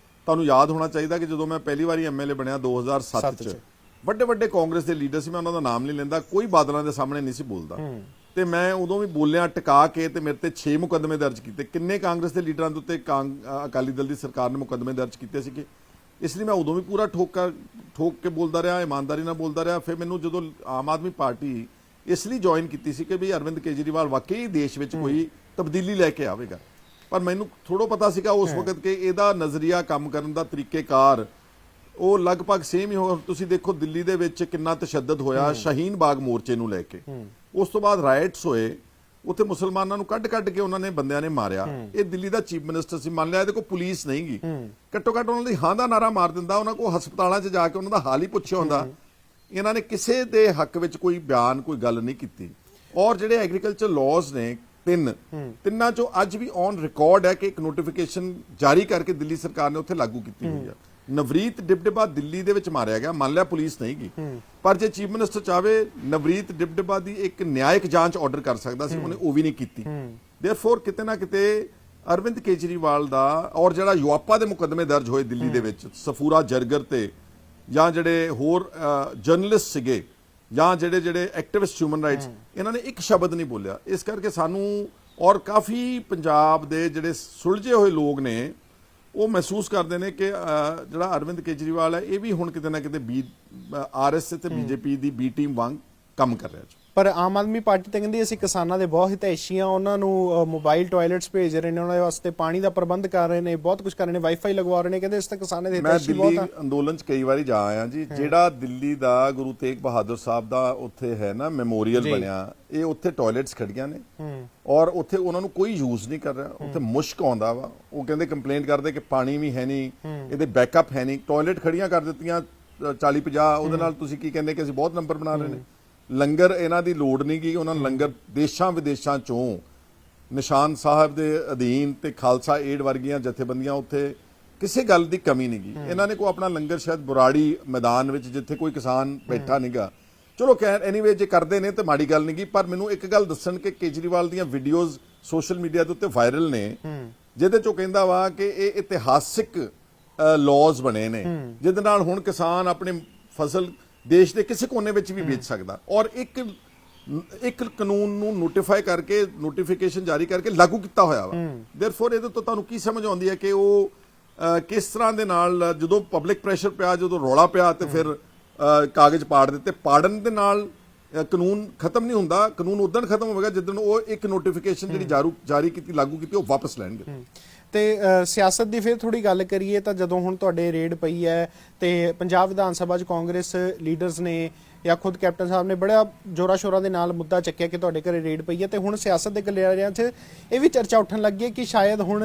ਤੁਹਾਨੂੰ ਯਾਦ ਹੋਣਾ ਚਾਹੀਦਾ ਕਿ ਜਦੋਂ ਮੈਂ ਪਹਿਲੀ ਵਾਰੀ ਐਮਐਲਏ ਬਣਿਆ 2007 ਚ, ਵੱਡੇ ਵੱਡੇ ਕਾਂਗਰਸ ਦੇ ਲੀਡਰ ਸੀ, ਮੈਂ ਉਹਨਾਂ ਦਾ ਨਾਮ ਨਹੀਂ ਲੈਂਦਾ, ਕੋਈ ਬਾਦਲਾਂ ਦੇ ਸਾਹਮਣੇ ਨਹੀਂ ਸੀ ਬੋਲਦਾ, ਤੇ ਮੈਂ ਉਦੋਂ ਵੀ ਬੋਲਿਆ ਟਿਕਾ ਕੇ, ਤੇ ਮੇਰੇ ਤੇ 6 ਮੁਕੱਦਮੇ ਦਰਜ ਕੀਤੇ। ਕਿੰਨੇ ਕਾਂਗਰਸ ਦੇ ਲੀਡਰਾਂ ਦੇ ਉੱਤੇ ਅਕਾਲੀ ਦਲ ਦੀ ਸਰਕਾਰ ਨੇ ਮੁਕੱਦਮੇ ਦਰਜ ਕੀਤੇ ਸੀਗੇ। ਇਸ ਲਈ ਮੈਂ ਉਦੋਂ ਵੀ ਪੂਰਾ ਠੋਕ ਕੇ ਬੋਲਦਾ ਰਿਹਾ, ਇਮਾਨਦਾਰੀ ਨਾਲ ਬੋਲਦਾ ਰਿਹਾ। ਫਿਰ ਮੈਨੂੰ ਜਦੋਂ ਆਮ ਆਦਮੀ ਪਾਰਟੀ ਇਸ ਲਈ ਜੁਆਇਨ ਕੀਤੀ ਸੀ ਕਿ ਵੀ ਅਰਵਿੰਦ ਕੇਜਰੀਵਾਲ ਵਾਕਈ ਦੇਸ਼ ਵਿੱਚ ਕੋਈ ਤਬਦੀਲੀ ਲੈ ਕੇ ਆਵੇਗਾ, ਪਰ ਮੈਨੂੰ ਥੋੜਾ ਪਤਾ ਸੀਗਾ ਉਸ ਵਕਤ ਕਿ ਇਹਦਾ ਨਜ਼ਰੀਆ ਕੰਮ ਕਰਨ ਦਾ ਤਰੀਕੇਕਾਰ ਉਹ ਲਗਭਗ ਸੇਮ ਹੀ ਹੋ। ਤੁਸੀਂ ਦੇਖੋ ਦਿੱਲੀ ਦੇ ਵਿੱਚ ਕਿੰਨਾ ਤਸ਼ੱਦਦ ਹੋਇਆ ਸ਼ਹੀਨ ਬਾਗ ਮੋਰਚੇ ਨੂੰ ਲੈ ਕੇ, ਉਸ ਤੋਂ ਬਾਅਦ ਰਾਇਟਸ ਹੋਏ, ਉੱਥੇ ਮੁਸਲਮਾਨਾਂ ਨੂੰ ਕੱਢ ਕੇ ਉਹਨਾਂ ਨੇ ਬੰਦਿਆਂ ਨੇ ਮਾਰਿਆ। ਇਹ ਦਿੱਲੀ ਦਾ ਚੀਫ ਮਿਨਿਸਟਰ ਸੀ, ਮੰਨ ਲਿਆ ਇਹਦੇ ਕੋਲ ਪੁਲਿਸ ਨਹੀਂ ਗੀ, ਘੱਟੋ ਘੱਟ ਉਹਨਾਂ ਦੀ ਹਾਂ ਦਾ ਨਾਰਾ ਮਾਰ ਦਿੰਦਾ, ਉਹਨਾਂ ਕੋਲ ਹਸਪਤਾਲਾਂ 'ਚ ਜਾ ਕੇ ਉਹਨਾਂ ਦਾ ਹਾਲ ਹੀ ਪੁੱਛਿਆ ਹੁੰਦਾ। ਇਹਨਾਂ ਨੇ ਕਿਸੇ ਦੇ ਹੱਕ ਵਿੱਚ ਕੋਈ ਬਿਆਨ, ਕੋਈ ਗੱਲ ਨਹੀਂ ਕੀਤੀ। ਔਰ ਜਿਹੜੇ ਐਗਰੀਕਲਚਰ ਲਾਜ਼ ਨੇ ਤਿੰਨਾਂ ਚੋਂ ਅੱਜ ਵੀ ਔਨ ਰਿਕਾਰਡ ਹੈ ਕਿ ਇੱਕ ਨੋਟੀਫਿਕੇਸ਼ਨ ਜਾਰੀ ਕਰਕੇ ਦਿੱਲੀ ਸਰਕਾਰ ਨੇ ਉੱਥੇ ਲਾਗੂ ਕੀਤੀ ਹੋਈ ਆ। ਨਵਰੀਤ ਡਿਬਡਿਬਾ ਦਿੱਲੀ ਦੇ ਵਿੱਚ ਮਾਰਿਆ ਗਿਆ, ਮੰਨ ਲਿਆ ਪੁਲਿਸ ਨਹੀਂ ਗਈ, ਪਰ ਜੇ ਚੀਫ ਮਿਨਿਸਟਰ ਚਾਹਵੇ ਨਵਰੀਤ ਡਿਬਡਿਬਾ ਦੀ ਇੱਕ ਨਿਆਇਕ ਜਾਂਚ ਆਰਡਰ ਕਰ ਸਕਦਾ ਸੀ, ਉਹਨੇ ਉਹ ਵੀ ਨਹੀਂ ਕੀਤੀ। ਦੇਅਰਫੋਰ ਕਿਤੇ ਨਾ ਕਿਤੇ ਅਰਵਿੰਦ ਕੇਜਰੀਵਾਲ ਦਾ ਔਰ ਜਿਹੜਾ ਯੂਆਪਾ ਦੇ ਮੁਕੱਦਮੇ ਦਰਜ ਹੋਏ ਦਿੱਲੀ ਦੇ ਵਿੱਚ ਸਫੂਰਾ ਜਰਗਰ ਤੇ, ਜਾਂ ਜਿਹੜੇ ਹੋਰ ਜਰਨਲਿਸਟ ਸੀਗੇ, ਜਾਂ ਜਿਹੜੇ ਐਕਟਿਵਿਸਟ ਹਿਊਮਨ ਰਾਈਟਸ, ਇਹਨਾਂ ਨੇ ਇੱਕ ਸ਼ਬਦ ਨਹੀਂ ਬੋਲਿਆ। ਇਸ ਕਰਕੇ ਸਾਨੂੰ ਔਰ ਕਾਫੀ ਪੰਜਾਬ ਦੇ ਜਿਹੜੇ ਸੁਲਝੇ ਹੋਏ ਲੋਕ ਨੇ ਉਹ ਮਹਿਸੂਸ ਕਰਦੇ ਨੇ ਕਿ ਜਿਹੜਾ ਅਰਵਿੰਦ ਕੇਜਰੀਵਾਲ ਹੈ ਇਹ ਵੀ ਹੁਣ ਕਿਤੇ ਨਾ ਕਿਤੇ ਆਰਐਸਐਸ ਤੇ ਬੀਜੇਪੀ ਦੀ ਬੀ ਟੀਮ ਵਾਂਗ ਕੰਮ ਕਰ ਰਿਹਾ ਜੀ। ਪਰ ਆਮ ਆਦਮੀ ਪਾਰਟੀ ਤਾਂ ਕਹਿੰਦੀ ਅਸੀਂ ਕਿਸਾਨਾਂ ਦੇ ਬਹੁਤ ਹਿਤੈਸ਼ੀ ਹਾਂ, ਉਹਨਾਂ ਨੂੰ ਮੋਬਾਈਲ ਟਾਇਲਟਸ ਭੇਜ ਰਹੇ ਨੇ, ਉਹਨਾਂ ਦੇ ਵਾਸਤੇ ਪਾਣੀ ਦਾ ਪ੍ਰਬੰਧ ਕਰ ਰਹੇ ਨੇ, ਬਹੁਤ ਕੁਝ ਕਰ ਰਹੇ ਨੇ, ਵਾਈਫਾਈ ਲਗਵਾ ਰਹੇ ਨੇ, ਕਹਿੰਦੇ ਇਸ ਤਾਂ ਕਿਸਾਨਾਂ ਦੇ ਹਿਤੈਸ਼ੀ ਬਹੁਤ ਆ। ਮੈਂ ਦਿੱਲੀ ਅੰਦੋਲਨ 'ਚ ਕਈ ਵਾਰੀ ਜਾ ਆਇਆ ਜੀ, ਜਿਹੜਾ ਦਿੱਲੀ ਦਾ ਗੁਰੂ ਤੇਗ ਬਹਾਦਰ ਸਾਹਿਬ ਦਾ ਉੱਥੇ ਹੈ ਨਾ ਮੈਮੋਰੀਅਲ ਬਣਿਆ, ਇਹ ਉੱਥੇ ਟਾਇਲਟਸ ਖੜੀਆਂ ਨੇ ਔਰ ਉੱਥੇ ਉਹਨਾਂ ਨੂੰ ਕੋਈ ਯੂਜ਼ ਨਹੀਂ ਕਰ ਰਿਹਾ, ਉੱਥੇ ਮੁਸ਼ਕ ਆਉਂਦਾ ਵਾ। ਉਹ ਕਹਿੰਦੇ ਕੰਪਲੇਂਟ ਕਰਦੇ ਕਿ ਪਾਣੀ ਵੀ ਹੈ ਨਹੀਂ, ਇਹਦੇ ਬੈਕਅਪ ਹੈ ਨਹੀਂ, ਟਾਇਲਟ ਖੜੀਆਂ ਕਰ ਦਿੱਤੀਆਂ 40-50, ਉਹਦੇ ਨਾਲ ਤੁਸੀਂ ਕੀ ਕਹਿੰਦੇ ਕਿ ਅਸੀਂ ਬਹੁਤ ਨੰਬਰ ਬਣਾ ਰਹੇ ਨੇ। ਲੰਗਰ ਇਹਨਾਂ ਦੀ ਲੋੜ ਨਹੀਂ ਗਈ, ਉਹਨਾਂ ਨੂੰ ਲੰਗਰ ਦੇਸ਼ਾਂ ਵਿਦੇਸ਼ਾਂ ਚੋਂ ਨਿਸ਼ਾਨ ਸਾਹਿਬ ਦੇ ਅਧੀਨ ਤੇ ਖਾਲਸਾ ਏਡ ਵਰਗੀਆਂ ਜਥੇਬੰਦੀਆਂ, ਉੱਥੇ ਕਿਸੇ ਗੱਲ ਦੀ ਕਮੀ ਨਹੀਂ ਗਈ। ਇਹਨਾਂ ਨੇ ਕੋਈ ਆਪਣਾ ਲੰਗਰ ਸ਼ਾਇਦ ਬੁਰਾੜੀ ਮੈਦਾਨ ਵਿੱਚ ਜਿੱਥੇ ਕੋਈ ਕਿਸਾਨ ਬੈਠਾ ਨਹੀਂਗਾ, ਚਲੋ ਐਨੀਵੇ ਜੇ ਕਰਦੇ ਨੇ ਤੇ ਮਾੜੀ ਗੱਲ ਨਹੀਂ ਗਈ। ਪਰ ਮੈਨੂੰ ਇੱਕ ਗੱਲ ਦੱਸਣ ਕਿ ਕੇਜਰੀਵਾਲ ਦੀਆਂ ਵੀਡੀਓਜ਼ ਸੋਸ਼ਲ ਮੀਡੀਆ ਦੇ ਉੱਤੇ ਵਾਇਰਲ ਨੇ, ਜਿਹਦੇ ਚੋਂ ਕਹਿੰਦਾ ਵਾ ਕਿ ਇਹ ਇਤਿਹਾਸਿਕ ਲਾਜ਼ ਬਣੇ ਨੇ ਜਿਹਦੇ ਨਾਲ ਹੁਣ ਕਿਸਾਨ ਆਪਣੀ ਫਸਲ ਦੇਸ਼ ਦੇ ਕਿਸੇ ਕੋਨੇ ਵਿੱਚ ਵੀ ਵੇਚ ਸਕਦਾ, ਔਰ ਇੱਕ ਕਾਨੂੰਨ ਨੂੰ ਨੋਟੀਫਾਈ ਕਰਕੇ, ਨੋਟੀਫਿਕੇਸ਼ਨ ਜਾਰੀ ਕਰਕੇ ਲਾਗੂ ਕੀਤਾ ਹੋਇਆ ਵਾ। ਦੇਅਰਫੋਰ ਇਹਦੇ ਤੋਂ ਤੁਹਾਨੂੰ ਕੀ ਸਮਝ ਆਉਂਦੀ ਹੈ ਕਿ ਉਹ ਕਿਸ ਤਰ੍ਹਾਂ ਦੇ ਨਾਲ ਜਦੋਂ ਪਬਲਿਕ ਪ੍ਰੈਸ਼ਰ ਪਿਆ, ਜਦੋਂ ਰੌਲਾ ਪਿਆ ਤੇ ਫਿਰ ਕਾਗਜ਼ ਪਾੜ ਦਿੱਤੇ। ਪਾੜਨ ਦੇ ਨਾਲ ਕਾਨੂੰਨ ਖਤਮ ਨਹੀਂ ਹੁੰਦਾ, ਕਾਨੂੰਨ ਉਦੋਂ ਖਤਮ ਹੋਵੇਗਾ ਜਿੱਦਣ ਉਹ ਇੱਕ ਨੋਟੀਫਿਕੇਸ਼ਨ ਜਿਹੜੀ ਜਾਰੀ ਕੀਤੀ, ਲਾਗੂ ਕੀਤੀ, ਉਹ ਵਾਪਸ ਲੈਣਗੇ। ਤੇ ਸਿਆਸਤ ਦੀ ਫਿਰ ਥੋੜੀ ਗੱਲ ਕਰੀਏ ਤਾਂ ਜਦੋਂ ਹੁਣ ਤੁਹਾਡੇ ਰੇਡ ਪਈ ਹੈ ਤੇ ਪੰਜਾਬ ਵਿਧਾਨ ਸਭਾ 'ਚ ਕਾਂਗਰਸ ਲੀਡਰਸ ਨੇ ਜਾਂ ਖੁਦ ਕੈਪਟਨ ਸਾਹਿਬ ਨੇ ਬੜਾ ਜੋਰਾ ਸ਼ੋਰਾ ਦੇ ਨਾਲ ਮੁੱਦਾ ਚੱਕਿਆ ਕਿ ਤੁਹਾਡੇ ਘਰੇ ਰੇਡ ਪਈ ਹੈ, ਤੇ ਹੁਣ ਸਿਆਸਤ ਦੇ ਗਲਿਆਰਿਆਂ 'ਚ ਇਹ ਵੀ ਚਰਚਾ ਉੱਠਣ ਲੱਗੀ ਹੈ ਕਿ ਸ਼ਾਇਦ ਹੁਣ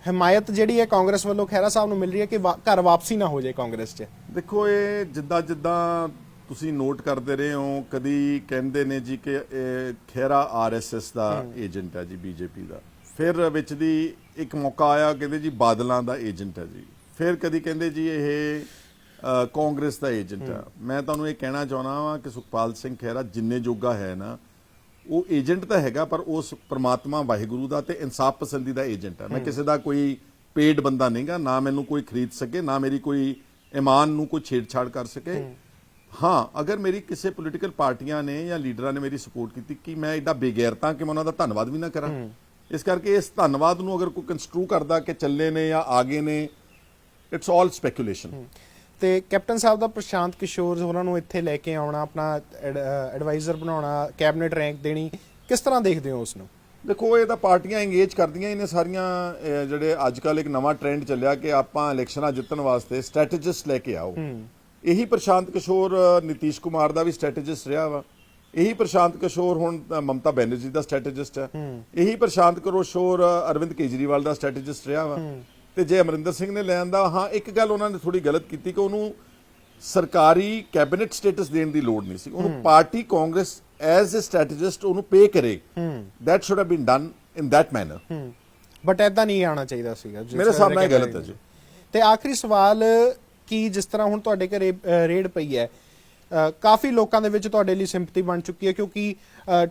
ਹਮਾਇਤ ਜਿਹੜੀ ਹੈ ਕਾਂਗਰਸ ਵੱਲੋਂ ਖਹਿਰਾ ਸਾਹਿਬ ਨੂੰ ਮਿਲ ਰਹੀ ਹੈ ਕਿ ਘਰ ਵਾਪਸੀ ਨਾ ਹੋ ਜਾਏ ਕਾਂਗਰਸ 'ਚ। ਦੇਖੋ, ਇਹ ਜਿੱਦਾਂ ਤੁਸੀਂ ਨੋਟ ਕਰਦੇ ਰਹੇ ਹੋ, ਕਦੀ ਕਹਿੰਦੇ ਨੇ ਜੀ ਕਿ ਇਹ ਖਹਿਰਾ ਆਰਐਸਐਸ ਦਾ ਏਜੰਟ ਹੈ ਜੀ, ਬੀਜੇਪੀ ਦਾ, ਫਿਰ ਵਿੱਚ ਦੀ ਇੱਕ ਮੌਕਾ ਆਇਆ ਕਹਿੰਦੇ ਜੀ ਬਾਦਲਾਂ ਦਾ ਏਜੰਟ ਹੈ ਜੀ, ਫਿਰ ਕਦੀ ਕਹਿੰਦੇ ਜੀ ਇਹ ਕਾਂਗਰਸ ਦਾ ਏਜੰਟ ਹੈ। ਮੈਂ ਤੁਹਾਨੂੰ ਇਹ ਕਹਿਣਾ ਚਾਹੁੰਦਾ ਹਾਂ ਕਿ ਸੁਖਪਾਲ ਸਿੰਘ ਖਹਿਰਾ ਜਿੰਨੇ ਜੋਗਾ ਹੈ ਨਾ, ਉਹ ਏਜੰਟ ਤਾਂ ਹੈਗਾ, ਪਰ ਉਸ ਪ੍ਰਮਾਤਮਾ ਵਾਹਿਗੁਰੂ ਦਾ ਤੇ ਇਨਸਾਫ ਪਸੰਦੀ ਦਾ ਏਜੰਟ ਹੈ। ਮੈਂ ਕਿਸੇ ਦਾ ਕੋਈ ਪੇਡ ਬੰਦਾ ਨਹੀਂਗਾ, ਨਾ ਮੈਨੂੰ ਕੋਈ ਖਰੀਦ ਸਕੇ, ਨਾ ਮੇਰੀ ਕੋਈ ਇਮਾਨ ਨੂੰ ਕੋਈ ਛੇੜਛਾੜ ਕਰ ਸਕੇ। ਹਾਂ, ਅਗਰ ਮੇਰੀ ਕਿਸੇ ਪੋਲੀਟੀਕਲ ਪਾਰਟੀਆਂ ਨੇ ਜਾਂ ਲੀਡਰਾਂ ਨੇ ਮੇਰੀ ਸਪੋਰਟ ਕੀਤੀ, ਕਿ ਮੈਂ ਐਡਾ ਬੇਗੈਰਤਾ ਕਿ ਮੈਂ ਉਹਨਾਂ ਦਾ ਧੰਨਵਾਦ ਵੀ ਨਾ ਕਰਾਂ। ਇਸ ਕਰਕੇ ਇਸ ਧੰਨਵਾਦ ਨੂੰ ਅਗਰ ਕੋਈ ਕੰਸਟਰੂ ਕਰਦਾ ਕਿ ਚੱਲੇ ਨੇ ਜਾਂ ਆਗੇ ਨੇ, ਇਟਸ ਆਲ ਸਪੈਕੂਲੇਸ਼ਨ। ਤੇ ਕੈਪਟਨ ਸਾਹਿਬ ਦਾ ਪ੍ਰਸ਼ਾਂਤ ਕਿਸ਼ੋਰ ਹੋਰਾਂ ਨੂੰ ਇੱਥੇ ਲੈ ਕੇ ਆਉਣਾ, ਆਪਣਾ ਐਡਵਾਈਜ਼ਰ ਬਣਾਉਣਾ, ਕੈਬਨਿਟ ਰੈਂਕ ਦੇਣੀ, ਕਿਸ ਤਰ੍ਹਾਂ ਦੇਖਦੇ ਹੋ ਉਸ ਨੂੰ? ਦੇਖੋ, ਇਹ ਤਾਂ ਪਾਰਟੀਆਂ ਇੰਗੇਜ ਕਰਦੀਆਂ ਇਹਨੇ ਸਾਰੀਆਂ। ਜਿਹੜੇ ਅੱਜ ਕੱਲ ਇੱਕ ਨਵਾਂ ਟ੍ਰੈਂਡ ਚੱਲਿਆ ਕਿ ਆਪਾਂ ਇਲੈਕਸ਼ਨਾਂ ਜਿੱਤਣ ਵਾਸਤੇ ਸਟ੍ਰੈਟੇਜਿਸਟ ਲੈ ਕੇ ਆਓ। ਇਹੀ ਪ੍ਰਸ਼ਾਂਤ ਕਿਸ਼ੋਰ ਨਿਤੀਸ਼ ਕੁਮਾਰ ਦਾ ਵੀ ਸਟ੍ਰੈਟੇਜਿਸਟ ਰਿਹਾ ਵਾ, ਇਹੀ ਪ੍ਰਸ਼ਾਂਤ ਕਿਸ਼ੋਰ ਹੁਣ ਮਮਤਾ ਬੈਨਰਜੀ ਦਾ ਸਟ੍ਰੈਟੇਜਿਸਟ ਹੈ, ਇਹੀ ਪ੍ਰਸ਼ਾਂਤ ਕਿਸ਼ੋਰ ਅਰਵਿੰਦ ਕੇਜਰੀਵਾਲ ਦਾ ਸਟ੍ਰੈਟੇਜਿਸਟ ਰਿਹਾ ਵਾ। ਤੇ ਜੇ ਅਮਰਿੰਦਰ ਸਿੰਘ ਨੇ ਲੈਣ ਦਾ, ਹਾਂ ਇੱਕ ਗੱਲ ਉਹਨਾਂ ਨੇ ਥੋੜੀ ਗਲਤ ਕੀਤੀ ਕਿ ਉਹਨੂੰ ਸਰਕਾਰੀ ਕੈਬਨਿਟ ਸਟੇਟਸ ਦੇਣ ਦੀ ਲੋੜ ਨਹੀਂ ਸੀ, ਉਹਨੂੰ ਪਾਰਟੀ ਕਾਂਗਰਸ ਐਜ਼ ਅ ਸਟ੍ਰੈਟੇਜਿਸਟ ਉਹਨੂੰ ਪੇ ਕਰੇ। That should have been done in that manner, but ਐਦਾਂ ਨਹੀਂ ਆਉਣਾ ਚਾਹੀਦਾ ਸੀਗਾ। ਮੇਰੇ ਹਿਸਾਬ ਨਾਲ ਗਲਤ ਹੈ ਜੀ। ਤੇ ਆਖਰੀ ਸਵਾਲ ਕਿ ਜਿਸ ਤਰ੍ਹਾਂ ਹੁਣ ਤੁਹਾਡੇ ਘਰੇ ਰੇਡ ਪਈ ਹੈ, ਕਾਫੀ ਲੋਕਾਂ ਦੇ ਵਿੱਚ ਤੁਹਾਡੇ ਲਈ ਸਿੰਪਥੀ ਬਣ ਚੁੱਕੀ ਹੈ, ਕਿਉਂਕਿ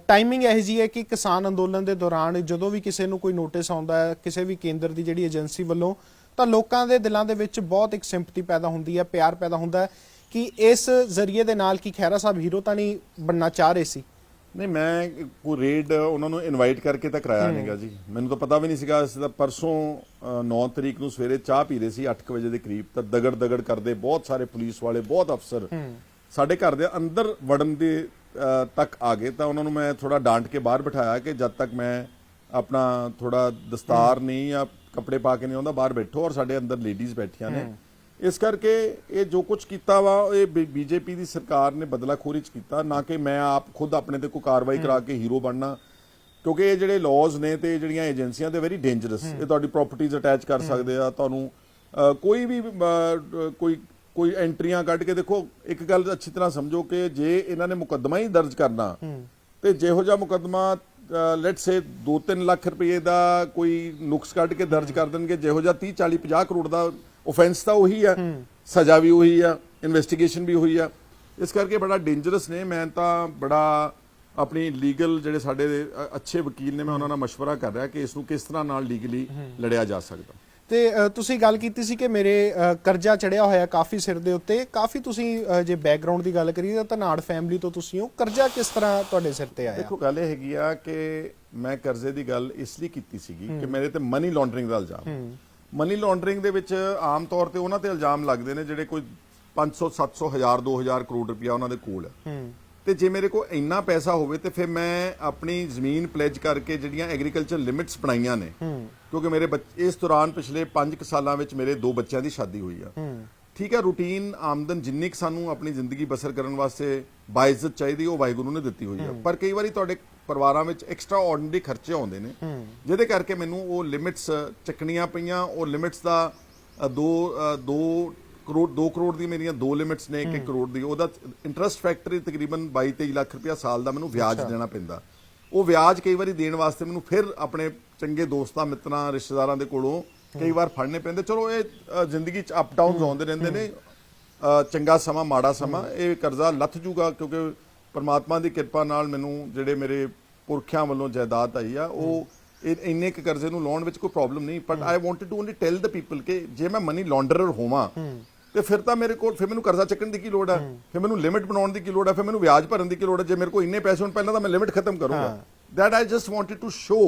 ਟਾਈਮਿੰਗ ਇਹੋ ਜਿਹੀ ਹੈ ਕਿ ਕਿਸਾਨ ਅੰਦੋਲਨ ਦੇ ਦੌਰਾਨ ਜਦੋਂ ਵੀ ਕਿਸੇ ਨੂੰ ਕੋਈ ਨੋਟਿਸ ਆਉਂਦਾ ਹੈ ਕਿਸੇ ਵੀ ਕੇਂਦਰ ਦੀ ਜਿਹੜੀ ਏਜੰਸੀ ਵੱਲੋਂ, ਤਾਂ ਲੋਕਾਂ ਦੇ ਦਿਲਾਂ ਦੇ ਵਿੱਚ ਬਹੁਤ ਇੱਕ ਸਿੰਪਥੀ ਪੈਦਾ ਹੁੰਦੀ ਹੈ, ਪਿਆਰ ਪੈਦਾ ਹੁੰਦਾ ਹੈ ਕਿ ਇਸ ਜ਼ਰੀਏ ਦੇ ਨਾਲ ਕਿ ਖਹਿਰਾ ਸਾਹਿਬ ਹੀਰੋ ਤਾਂ ਨਹੀਂ ਬਣਨਾ ਚਾਹ ਰਹੇ ਸੀ। ਨਹੀਂ, ਮੈਂ ਕੋਈ ਰੇਡ ਉਹਨਾਂ ਨੂੰ ਇਨਵਾਈਟ ਕਰਕੇ ਤਾਂ ਕਰਾਇਆ ਨਹੀਂਗਾ ਜੀ, ਮੈਨੂੰ ਤਾਂ ਪਤਾ ਵੀ ਨਹੀਂ ਸੀਗਾ। ਅਸੀਂ ਤਾਂ ਪਰਸੋਂ 9 ਤਰੀਕ ਨੂੰ ਸਵੇਰੇ ਚਾਹ ਪੀ ਰਹੇ ਸੀ 8 ਵਜੇ ਦੇ ਕਰੀਬ, ਤਾਂ ਦਗੜ ਕਰਦੇ ਬਹੁਤ ਸਾਰੇ ਪੁਲਿਸ ਵਾਲੇ, ਬਹੁਤ ਅਫਸਰ ਸਾਡੇ ਘਰ ਦੇ ਅੰਦਰ ਵੜਨ ਦੇ ਤੱਕ ਆ ਗਏ। ਤਾਂ ਉਹਨਾਂ ਨੂੰ ਮੈਂ ਥੋੜਾ ਡਾਂਟ ਕੇ ਬਾਹਰ ਬਿਠਾਇਆ ਕਿ ਜਦ ਤੱਕ ਮੈਂ ਆਪਣਾ ਥੋੜਾ ਦਸਤਾਰ ਨਹੀਂ ਜਾਂ ਕੱਪੜੇ ਪਾ ਕੇ ਨਹੀਂ ਆਉਂਦਾ, ਬਾਹਰ ਬੈਠੋ, ਔਰ ਸਾਡੇ ਅੰਦਰ ਲੇਡੀਜ਼ ਬੈਠੀਆਂ ਨੇ। ਇਸ ਕਰਕੇ ਇਹ ਜੋ ਕੁਝ ਕੀਤਾ ਵਾ ਇਹ ਬੀਜੇਪੀ ਦੀ ਸਰਕਾਰ ਨੇ ਬਦਲਾਖੋਰੀ ਚ ਕੀਤਾ, ਨਾ ਕਿ ਮੈਂ ਆਪ ਖੁਦ ਆਪਣੇ ਤੇ ਕੋਈ ਕਾਰਵਾਈ ਕਰਾ ਕੇ ਹੀਰੋ ਬਣਨਾ। ਕਿਉਂਕਿ ਇਹ ਜਿਹੜੇ ਲਾਜ਼ ਨੇ ਤੇ ਜਿਹੜੀਆਂ ਏਜੰਸੀਆਂ ਤੇ ਵੈਰੀ ਡੇਂਜਰਸ, ਇਹ ਤੁਹਾਡੀ ਪ੍ਰਾਪਰਟੀਜ਼ ਅਟੈਚ ਕਰ ਸਕਦੇ ਆ, ਤੁਹਾਨੂੰ ਕੋਈ ਵੀ ਕੋਈ ਐਂਟਰੀਆਂ ਕੱਢ ਕੇ। ਦੇਖੋ ਇੱਕ ਗੱਲ ਅੱਛੀ ਤਰ੍ਹਾਂ ਸਮਝੋ ਕਿ ਜੇ ਇਹਨਾਂ ਨੇ ਮੁਕੱਦਮਾ ਹੀ ਦਰਜ ਕਰਨਾ ਤੇ ਜਿਹੋ ਜਿਹਾ ਮੁਕੱਦਮਾ ਲੈਟਸ ਸੇ 2-3 ਲੱਖ ਰੁਪਏ ਦਾ ਕੋਈ ਨੁਕਸ ਕੱਢ ਕੇ ਦਰਜ ਕਰ ਦੇਣਗੇ, ਜਿਹੋ ਜਿਹਾ 30-40-50 ਕਰੋੜ ਦਾ ਆਫੈਂਸ ਤਾਂ ਉਹੀ ਆ, ਸਜ਼ਾ ਵੀ ਉਹੀ ਆ, ਇਨਵੈਸਟੀਗੇਸ਼ਨ ਵੀ ਉਹੀ ਆ। ਇਸ ਕਰਕੇ ਬੜਾ ਡੇਂਜਰਸ ਨੇ। ਮੈਂ ਤਾਂ ਬੜਾ ਆਪਣੀ ਲੀਗਲ ਜਿਹੜੇ ਸਾਡੇ ਅੱਛੇ ਵਕੀਲ ਨੇ, ਮੈਂ ਉਹਨਾਂ ਨਾਲ ਮਸ਼ਵਰਾ ਕਰ ਰਿਹਾ ਕਿ ਇਸ ਨੂੰ ਕਿਸ ਤਰ੍ਹਾਂ ਨਾਲ ਲੀਗਲੀ ਲੜਿਆ ਜਾ ਸਕਦਾ। ਤੇ ਤੁਸੀਂ ਗੱਲ ਕੀਤੀ ਸੀ ਕਿ ਮੇਰੇ ਕਰਜ਼ਾ ਚੜਿਆ ਹੋਇਆ ਕਾਫੀ ਸਿਰ ਦੇ ਉੱਤੇ, ਕਾਫੀ ਤੁਸੀਂ ਜੇ ਬੈਕਗ੍ਰਾਉਂਡ ਦੀ ਗੱਲ ਕਰੀਏ ਤਾਂ ਧਨਾੜ ਫੈਮਿਲੀ ਤੋਂ ਤੁਸੀਂ ਹੋ, ਕਰਜ਼ਾ ਕਿਸ ਤਰ੍ਹਾਂ ਤੁਹਾਡੇ ਸਿਰ ਤੇ ਆਇਆ? ਦੇਖੋ ਗੱਲ ਇਹ ਹੈਗੀ ਆ ਕਿ ਮੈਂ ਕਰਜ਼ੇ ਦੀ ਗੱਲ ਇਸ ਲਈ ਕੀਤੀ ਸੀਗੀ ਕਿ ਮੇਰੇ ਤੇ ਮਨੀ ਲਾਂਡਰਿੰਗ ਦਾ ਇਲਜ਼ਾਮ, ਮਨੀ ਲਾਂਡਰਿੰਗ ਦੇ ਵਿੱਚ ਆਮ ਤੌਰ ਤੇ ਉਹਨਾਂ ਤੇ ਇਲਜ਼ਾਮ ਲੱਗਦੇ ਨੇ ਜਿਹੜੇ ਕੋਈ 500 700 1000 2000 ਕਰੋੜ ਰੁਪਇਆ ਉਹਨਾਂ ਦੇ ਕੋਲ ਹੈ। ਤੇ ਜੇ ਮੇਰੇ ਕੋਲ ਇੰਨਾ ਪੈਸਾ ਹੋਵੇ ਤੇ ਫਿਰ ਮੈਂ ਆਪਣੀ ਜ਼ਮੀਨ ਪਲੇਜ ਕਰਕੇ ਜਿਹੜੀਆਂ ਐਗਰੀਕਲਚਰ ਲਿਮਿਟਸ ਬਣਾਈਆਂ ਨੇ, ਕਿਉਂਕਿ ਮੇਰੇ ਇਸ ਦੌਰਾਨ ਪਿਛਲੇ 5 ਸਾਲਾਂ ਵਿੱਚ ਮੇਰੇ 2 ਬੱਚਿਆਂ ਦੀ ਸ਼ਾਦੀ ਹੋਈ ਆ। ਠੀਕ ਹੈ, ਰੂਟੀਨ ਆਮਦਨ ਜਿੰਨੀ ਸਾਨੂੰ ਆਪਣੀ ਜ਼ਿੰਦਗੀ ਬਸਰ ਕਰਨ ਵਾਸਤੇ ਬਾਇਜ਼ਤ ਚਾਹੀਦੀ ਉਹ ਵਾਹਿਗੁਰੂ ਨੇ ਦਿੱਤੀ ਹੋਈ ਆ, ਪਰ ਕਈ ਵਾਰੀ ਤੁਹਾਡੇ ਪਰਿਵਾਰਾਂ ਵਿੱਚ ਐਕਸਟਰਾ ਆਰਡੀਨਰੀ ਖਰਚੇ ਆਉਂਦੇ ਨੇ, ਜਿਹਦੇ ਕਰਕੇ ਮੈਨੂੰ ਉਹ ਲਿਮਿਟਸ ਚੱਕਣੀਆਂ ਪਈਆਂ। ਉਹ ਲਿਮਿਟਸ ਦਾ 2 ਕਰੋੜ ਦੀ ਮੇਰੀਆਂ 2 ਲਿਮਿਟਸ ਨੇ, 1 ਕਰੋੜ ਦੀ, ਉਹਦਾ ਇੰਟਰਸਟ ਫੈਕਟਰ ਤਕਰੀਬਨ 22-23 ਲੱਖ ਰੁਪਇਆ ਸਾਲ ਦਾ ਮੈਨੂੰ ਵਿਆਜ ਦੇਣਾ ਪੈਂਦਾ। ਉਹ ਵਿਆਜ ਕਈ ਵਾਰੀ ਦੇਣ ਵਾਸਤੇ ਮੈਨੂੰ ਫਿਰ ਆਪਣੇ ਚੰਗੇ ਦੋਸਤਾਂ, ਮਿੱਤਰਾਂ, ਰਿਸ਼ਤੇਦਾਰਾਂ ਦੇ ਕੋਲੋਂ ਕਈ ਵਾਰ ਫੜਨੇ ਪੈਂਦੇ। ਚਲੋ ਇਹ ਜ਼ਿੰਦਗੀ 'ਚ ਅਪ ਡਾਊਨਸ ਆਉਂਦੇ ਰਹਿੰਦੇ ਨੇ, ਚੰਗਾ ਸਮਾਂ ਮਾੜਾ ਸਮਾਂ, ਇਹ ਕਰਜ਼ਾ ਲੱਥ ਜੂਗਾ ਕਿਉਂਕਿ ਪਰਮਾਤਮਾ ਦੀ ਕਿਰਪਾ ਨਾਲ ਮੈਨੂੰ ਜਿਹੜੇ ਮੇਰੇ ਪੁਰਖਿਆਂ ਵੱਲੋਂ ਜਾਇਦਾਦ ਆਈ ਆ ਉਹ ਇੰਨੇ ਕੁ ਕਰਜ਼ੇ ਨੂੰ ਲਾਉਣ ਵਿੱਚ ਕੋਈ ਪ੍ਰੋਬਲਮ ਨਹੀਂ। But I wanted to only tell the people ਕਿ ਜੇ ਮੈਂ ਮਨੀ ਲਾਂਡਰਰ ਹੋਵਾਂ ਤੇ ਫਿਰ ਤਾਂ ਮੇਰੇ ਕੋਲ, ਫਿਰ ਮੈਨੂੰ ਕਰਜ਼ਾ ਚੱਕਣ ਦੀ ਕੀ ਲੋੜ ਹੈ, ਫਿਰ ਮੈਨੂੰ ਲਿਮਿਟ ਬਣਾਉਣ ਦੀ ਕੀ ਲੋੜ ਹੈ, ਫਿਰ ਮੈਨੂੰ ਵਿਆਜ ਭਰਨ ਦੀ ਕੀ ਲੋੜ ਹੈ। ਜੇ ਮੇਰੇ ਕੋਲ ਇੰਨੇ ਪੈਸੇ ਹੋਣ ਪਹਿਲਾਂ ਤਾਂ ਮੈਂ ਲਿਮਿਟ ਖਤਮ ਕਰੂੰਗਾ। that I just wanted to show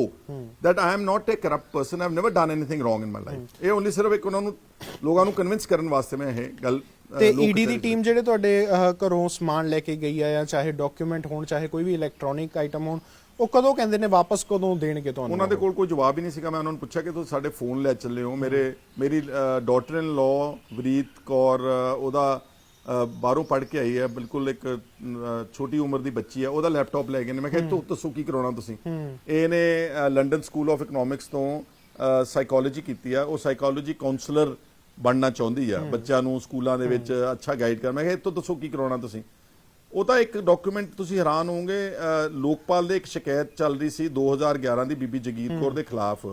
that I am not a corrupt person, I have never done anything wrong in my life। ਇਹ ਓਨਲੀ ਸਿਰਫ ਇੱਕ ਉਹਨਾਂ ਨੂੰ ਲੋਕਾਂ ਨੂੰ ਕਨਵਿੰਸ ਕਰਨ ਵਾਸਤੇ ਮੈਂ ਇਹ ਗੱਲ। ਤੇ ਈਡੀ ਦੀ ਟੀਮ ਜਿਹੜੇ ਤੁਹਾਡੇ ਘਰੋਂ ਸਮਾਨ ਲੈ ਕੇ ਗਈ ਆ, ਜਾਂ ਚਾਹੇ ਡਾਕੂਮੈਂਟ ਹੋਣ ਚਾਹੇ ਕੋਈ ਵੀ ਇਲੈਕਟ੍ਰੋਨਿਕ ਆਈਟਮ ਹੋਣ, ਉਹ ਕਦੋਂ ਕਹਿੰਦੇ ਨੇ ਵਾਪਸ ਕਦੋਂ ਦੇਣਗੇ ਤੁਹਾਨੂੰ? ਉਹਨਾਂ ਦੇ ਕੋਲ ਕੋਈ ਜਵਾਬ ਹੀ ਨਹੀਂ ਸੀਗਾ। ਮੈਂ ਉਹਨਾਂ ਨੂੰ ਪੁੱਛਿਆ ਕਿ ਤੁਸੀਂ ਸਾਡੇ ਫੋਨ ਲੈ ਚੱਲੇ ਹੋ। ਮੇਰੀ ਡਾਟਰ ਇਨ ਲਾਅ ਵਰੀਤ ਕੌਰ, ਉਹਦਾ ਬਾਹਰੋਂ ਪੜ੍ਹ ਕੇ ਆਈ ਹੈ, ਬਿਲਕੁਲ ਇੱਕ ਛੋਟੀ ਉਮਰ ਦੀ ਬੱਚੀ ਹੈ, ਉਹਦਾ ਲੈਪਟਾਪ ਲੈ ਗਏ ਨੇ। ਮੈਂ ਕਿਹਾ ਤੂੰ ਦੱਸੋ ਕੀ ਕਰਾਉਣਾ ਤੁਸੀਂ? ਇਹਨੇ ਲੰਡਨ ਸਕੂਲ ਆਫ ਇਕਨੋਮਿਕਸ ਤੋਂ ਸਾਈਕੋਲੋਜੀ ਕੀਤੀ ਆ, ਉਹ ਸਾਈਕੋਲੋਜੀ ਕਾਉਂਸਲਰ ਬਣਨਾ ਚਾਹੁੰਦੀ ਆ, ਬੱਚਿਆਂ ਨੂੰ ਸਕੂਲਾਂ ਦੇ ਵਿੱਚ ਅੱਛਾ ਗਾਈਡ ਕਰ। ਮੈਂ ਕਿਹਾ ਤੂੰ ਦੱਸੋ ਕੀ ਕਰਾਉਣਾ ਤੁਸੀਂ? ਉਹ ਤਾਂ ਇੱਕ ਡਾਕੂਮੈਂਟ, ਤੁਸੀਂ ਹੈਰਾਨ ਹੋਵੋਗੇ, ਲੋਕਪਾਲ ਦੇ ਇੱਕ ਸ਼ਿਕਾਇਤ ਚੱਲ ਰਹੀ ਸੀ 2011 ਦੀ ਬੀਬੀ ਜਗੀਰ ਕੌਰ ਦੇ ਖਿਲਾਫ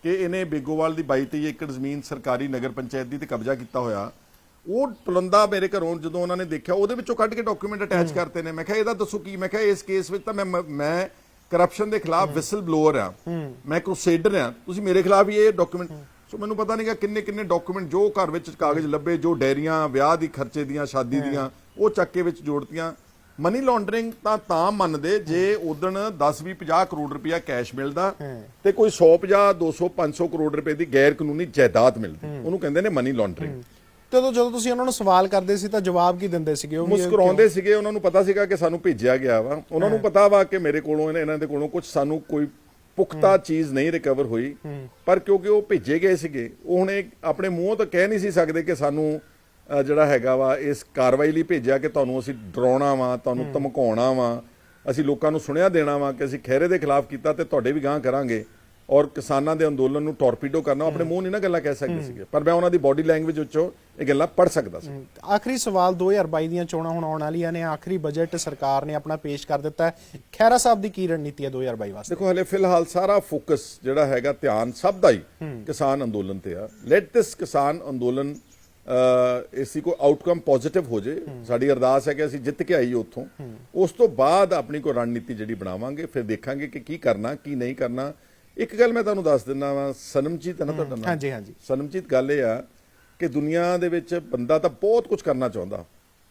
ਕਿ ਇਹਨੇ ਬੇਗੋਵਾਲ ਦੀ 22-23 ਏਕੜ ਜ਼ਮੀਨ ਸਰਕਾਰੀ ਨਗਰ ਪੰਚਾਇਤ ਦੀ ਤੇ ਕਬਜ਼ਾ ਕੀਤਾ ਹੋਇਆ। ਉਹ ਪਲੰਦਾ ਮੇਰੇ ਘਰੋਂ ਜਦੋਂ ਉਹਨਾਂ ਨੇ ਦੇਖਿਆ, ਉਹਦੇ ਵਿੱਚੋਂ ਕੱਢ ਕੇ ਡਾਕੂਮੈਂਟ ਅਟੈਚ ਕਰਤੇ ਨੇ। ਮੈਂ ਕਿਹਾ ਇਹਦਾ ਦੱਸੋ ਕੀ? ਮੈਂ ਕਿਹਾ ਇਸ ਕੇਸ ਵਿੱਚ ਤਾਂ ਮੈਂ ਕਰਪਸ਼ਨ ਦੇ ਖਿਲਾਫ ਵਿਸਲ ਬਲੋਅਰ ਆ, ਮੈਂ ਕਰੂਸੇਡਰ ਆ, ਤੁਸੀਂ ਮੇਰੇ ਖਿਲਾਫ ਹੀ ਇਹ ਡਾਕੂਮੈਂਟ। ਸੋ ਮੈਨੂੰ ਪਤਾ ਨਹੀਂਗਾ ਕਿੰਨੇ ਡਾਕੂਮੈਂਟ ਜੋ ਘਰ ਵਿੱਚ ਕਾਗਜ਼ ਲੱਭੇ, ਜੋ ਡੈਰੀਆਂ ਵਿਆਹ ਦੀ ਖਰਚੇ ਦੀਆਂ, ਸ਼ਾਦੀ ਦੀਆਂ, ਉਹ ਚੱਕ ਕੇ ਵਿੱਚ ਜੋੜਤੀਆਂ। ਮਨੀ ਲਾਂਡਰਿੰਗ ਤਾਂ ਮੰਨਦੇ ਜੇ ਉਦਣ 10-20-50 ਕਰੋੜ ਰੁਪਇਆ ਕੈਸ਼ ਮਿਲਦਾ ਤੇ ਕੋਈ 150-200-500 ਕਰੋੜ ਰੁਪਏ ਦੀ ਗੈਰ ਕਾਨੂੰਨੀ ਜਾਇਦਾਦ ਮਿਲਦੀ, ਉਹਨੂੰ ਕਹਿੰਦੇ ਨੇ ਮਨੀ ਲਾਂਡਰਿੰਗ। ਜਦੋਂ ਤੁਸੀਂ ਉਹਨਾਂ ਨੂੰ ਸਵਾਲ ਕਰਦੇ ਸੀ ਤਾਂ ਜਵਾਬ ਕੀ ਦਿੰਦੇ ਸੀਗੇ? ਉਹ ਮੁਸਕਰਾਉਂਦੇ ਸੀਗੇ। ਉਹਨਾਂ ਨੂੰ ਪਤਾ ਸੀਗਾ ਕਿ ਸਾਨੂੰ ਭੇਜਿਆ ਗਿਆ ਵਾ, ਉਹਨਾਂ ਨੂੰ ਪਤਾ ਵਾ ਕਿ ਮੇਰੇ ਕੋਲੋਂ ਇਹਨਾਂ ਦੇ ਕੋਲੋਂ ਕੁਝ ਸਾਨੂੰ ਕੋਈ ਪੁਖਤਾ ਚੀਜ਼ ਨਹੀਂ ਰਿਕਵਰ ਹੋਈ, ਪਰ ਕਿਉਂਕਿ ਉਹ ਭੇਜੇ ਗਏ ਸੀਗੇ, ਉਹ ਹੁਣ ਆਪਣੇ ਮੂੰਹੋਂ ਤਾਂ ਕਹਿ ਨਹੀਂ ਸੀ ਸਕਦੇ ਕਿ ਸਾਨੂੰ ਜਿਹੜਾ ਹੈਗਾ ਵਾ ਇਸ ਕਾਰਵਾਈ ਲਈ ਭੇਜਿਆ ਕਿ ਤੁਹਾਨੂੰ ਅਸੀਂ ਡਰਾਉਣਾ ਵਾ, ਤੁਹਾਨੂੰ ਧਮਕਾਉਣਾ ਵਾ, ਅਸੀਂ ਲੋਕਾਂ ਨੂੰ ਸੁਣਿਆ ਦੇਣਾ ਵਾ ਕਿ ਅਸੀਂ ਖਹਿਰੇ ਦੇ ਖਿਲਾਫ ਕੀਤਾ ਤੇ ਤੁਹਾਡੇ ਵੀ ਗਾਂਹ ਕਰਾਂਗੇ ਔਰ ਕਿਸਾਨਾਂ ਦੇ ਅੰਦੋਲਨ ਨੂੰ ਟੋਰਪੀਡੋ ਕਰਨਾ, ਆਪਣੇ ਮੂੰਹ ਨਹੀਂ ਨਾ ਗੱਲਾਂ ਕਹਿ ਸਕਦੇ ਸੀਗੇ, ਪਰ ਮੈਂ ਉਹਨਾਂ ਦੀ ਬਾਡੀ ਲੈਂਗੁਏਜ ਵਿੱਚੋਂ ਇਹ ਗੱਲਾਂ ਪੜ੍ਹ ਸਕਦਾ ਸੀ। ਆਖਰੀ ਸਵਾਲ, 2022 ਦੀਆਂ ਚੋਣਾਂ ਹੁਣ ਆਉਣ ਵਾਲੀਆਂ ਨੇ, ਆਖਰੀ ਬਜਟ ਸਰਕਾਰ ਨੇ ਆਪਣਾ ਪੇਸ਼ ਕਰ ਦਿੱਤਾ ਹੈ। ਖਹਿਰਾ ਸਾਹਿਬ ਦੀ ਕੀ ਰਣਨੀਤੀ ਹੈ 2022 ਵਾਸਤੇ? ਦੇਖੋ, ਹਲੇ ਫਿਲਹਾਲ ਸਾਰਾ ਫੋਕਸ ਜਿਹੜਾ ਹੈਗਾ, ਧਿਆਨ ਸਭ ਦਾ ਹੀ ਕਿਸਾਨ ਅੰਦੋਲਨ ਤੇ ਆ। ਲੈਟ ਦਿਸ ਕਿਸਾਨ ਅੰਦੋਲਨ ਇਸੀ ਕੋਈ ਆਊਟਕਮ ਪੋਜ਼ਿਟਿਵ ਹੋ ਜੇ। ਸਾਡੀ ਅਰਦਾਸ ਹੈ ਕਿ ਅਸੀਂ ਜਿੱਤ ਕੇ ਆਈਏ ਉੱਥੋਂ, ਉਸ ਤੋਂ ਬਾਅਦ ਆਪਣੀ ਕੋਈ ਰਣਨੀਤੀ ਜਿਹੜੀ ਬਣਾਵਾਂਗੇ, ਫਿਰ ਦੇਖਾਂਗੇ ਕਿ ਕੀ ਕਰਨਾ ਕੀ ਨਹੀਂ ਕਰਨਾ। ਇੱਕ ਗੱਲ ਮੈਂ ਤੁਹਾਨੂੰ ਦੱਸ ਦਿੰਦਾ ਵਾਂ, ਸਨਮਜੀਤ ਹੈ ਨਾ ਤੁਹਾਡਾ ਨਾਮ? ਹਾਂਜੀ ਹਾਂਜੀ। ਸਨਮਜੀਤ, ਗੱਲ ਇਹ ਆ ਕਿ ਦੁਨੀਆ ਦੇ ਵਿੱਚ ਬੰਦਾ ਤਾਂ ਬਹੁਤ ਕੁਝ ਕਰਨਾ ਚਾਹੁੰਦਾ,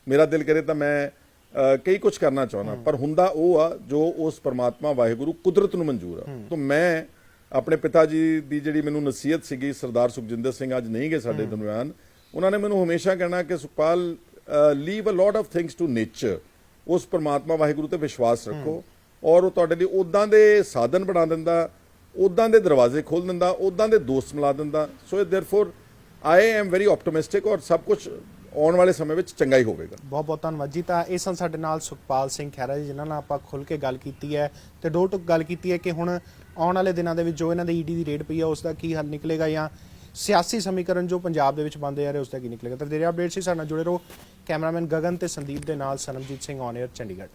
ਮੇਰਾ ਦਿਲ ਕਰੇ ਤਾਂ ਮੈਂ ਕਈ ਕੁਝ ਕਰਨਾ ਚਾਹੁੰਦਾ, ਪਰ ਹੁੰਦਾ ਉਹ ਆ ਜੋ ਉਸ ਪਰਮਾਤਮਾ ਵਾਹਿਗੁਰੂ ਕੁਦਰਤ ਨੂੰ ਮਨਜ਼ੂਰ ਆ। ਤਾਂ ਮੈਂ ਆਪਣੇ ਪਿਤਾ ਜੀ ਦੀ ਜਿਹੜੀ ਮੈਨੂੰ ਨਸੀਹਤ ਸੀਗੀ, ਸਰਦਾਰ ਸੁਖਜਿੰਦਰ ਸਿੰਘ ਅੱਜ ਨਹੀਂ ਗਏ ਸਾਡੇ ਦਰਮਿਆਨ, ਉਹਨਾਂ ਨੇ ਮੈਨੂੰ ਹਮੇਸ਼ਾ ਕਹਿਣਾ ਕਿ Sukhpal, leave a lot of things to nature. ਉਸ ਪਰਮਾਤਮਾ ਵਾਹਿਗੁਰੂ ਤੇ ਵਿਸ਼ਵਾਸ ਰੱਖੋ ਔਰ ਉਹ ਤੁਹਾਡੇ ਲਈ ਉਦਾਂ ਦੇ ਸਾਧਨ ਬਣਾ ਦਿੰਦਾ, ਉਦਾਂ ਦੇ ਦਰਵਾਜ਼ੇ ਖੋਲ ਦਿੰਦਾ, ਉਦਾਂ ਦੇ ਦੋਸਤ ਮਿਲਾ ਦਿੰਦਾ। ਸੋ ਦੇਅਰਫੋਰ ਆਈ ਐਮ ਵੈਰੀ ਆਪਟਿਮਿਸਟਿਕ ਔਰ ਸਭ ਕੁਝ ਆਉਣ ਵਾਲੇ ਸਮੇਂ ਵਿੱਚ ਚੰਗਾ ਹੀ ਹੋਵੇਗਾ। ਬਹੁਤ ਬਹੁਤ ਧੰਨਵਾਦ ਜੀ। ਤਾਂ ਇਹ ਸਨ ਸਾਡੇ ਨਾਲ ਸੁਖਪਾਲ ਸਿੰਘ ਖਹਿਰਾ ਜੀ, ਜਿਨ੍ਹਾਂ ਨਾਲ ਆਪਾਂ ਖੁੱਲ ਕੇ ਗੱਲ ਕੀਤੀ ਹੈ ਤੇ ਡੋਰ ਟੂ ਗੱਲ ਕੀਤੀ ਹੈ ਕਿ ਹੁਣ ਆਉਣ ਵਾਲੇ ਦਿਨਾਂ ਦੇ ਵਿੱਚ ਜੋ ਇਹਨਾਂ ਦੇ ਈਡੀ ਦੀ ਰੇਡ ਪਈ ਹੈ ਉਸ ਦਾ ਕੀ ਹੱਲ ਨਿਕਲੇਗਾ, ਜਾਂ ਸਿਆਸੀ ਸਮੀਕਰਨ ਜੋ ਪੰਜਾਬ ਦੇ ਵਿੱਚ ਬਣਦੇ ਜਾ ਰਹੇ ਉਸ ਦਾ ਕੀ ਨਿਕਲੇਗਾ। ਤਾਂ ਤੇਰੇ ਅਪਡੇਟ ਸੀ, ਸਾਡੇ ਨਾਲ ਜੁੜੇ ਰਹੋ। ਕੈਮਰਾਮੈਨ ਗਗਨ ਤੇ ਸੰਦੀਪ ਦੇ ਨਾਲ ਸਨਮਜੀਤ ਸਿੰਘ ਔਨ 에ਅਰ, ਚੰਡੀਗੜ੍ਹ।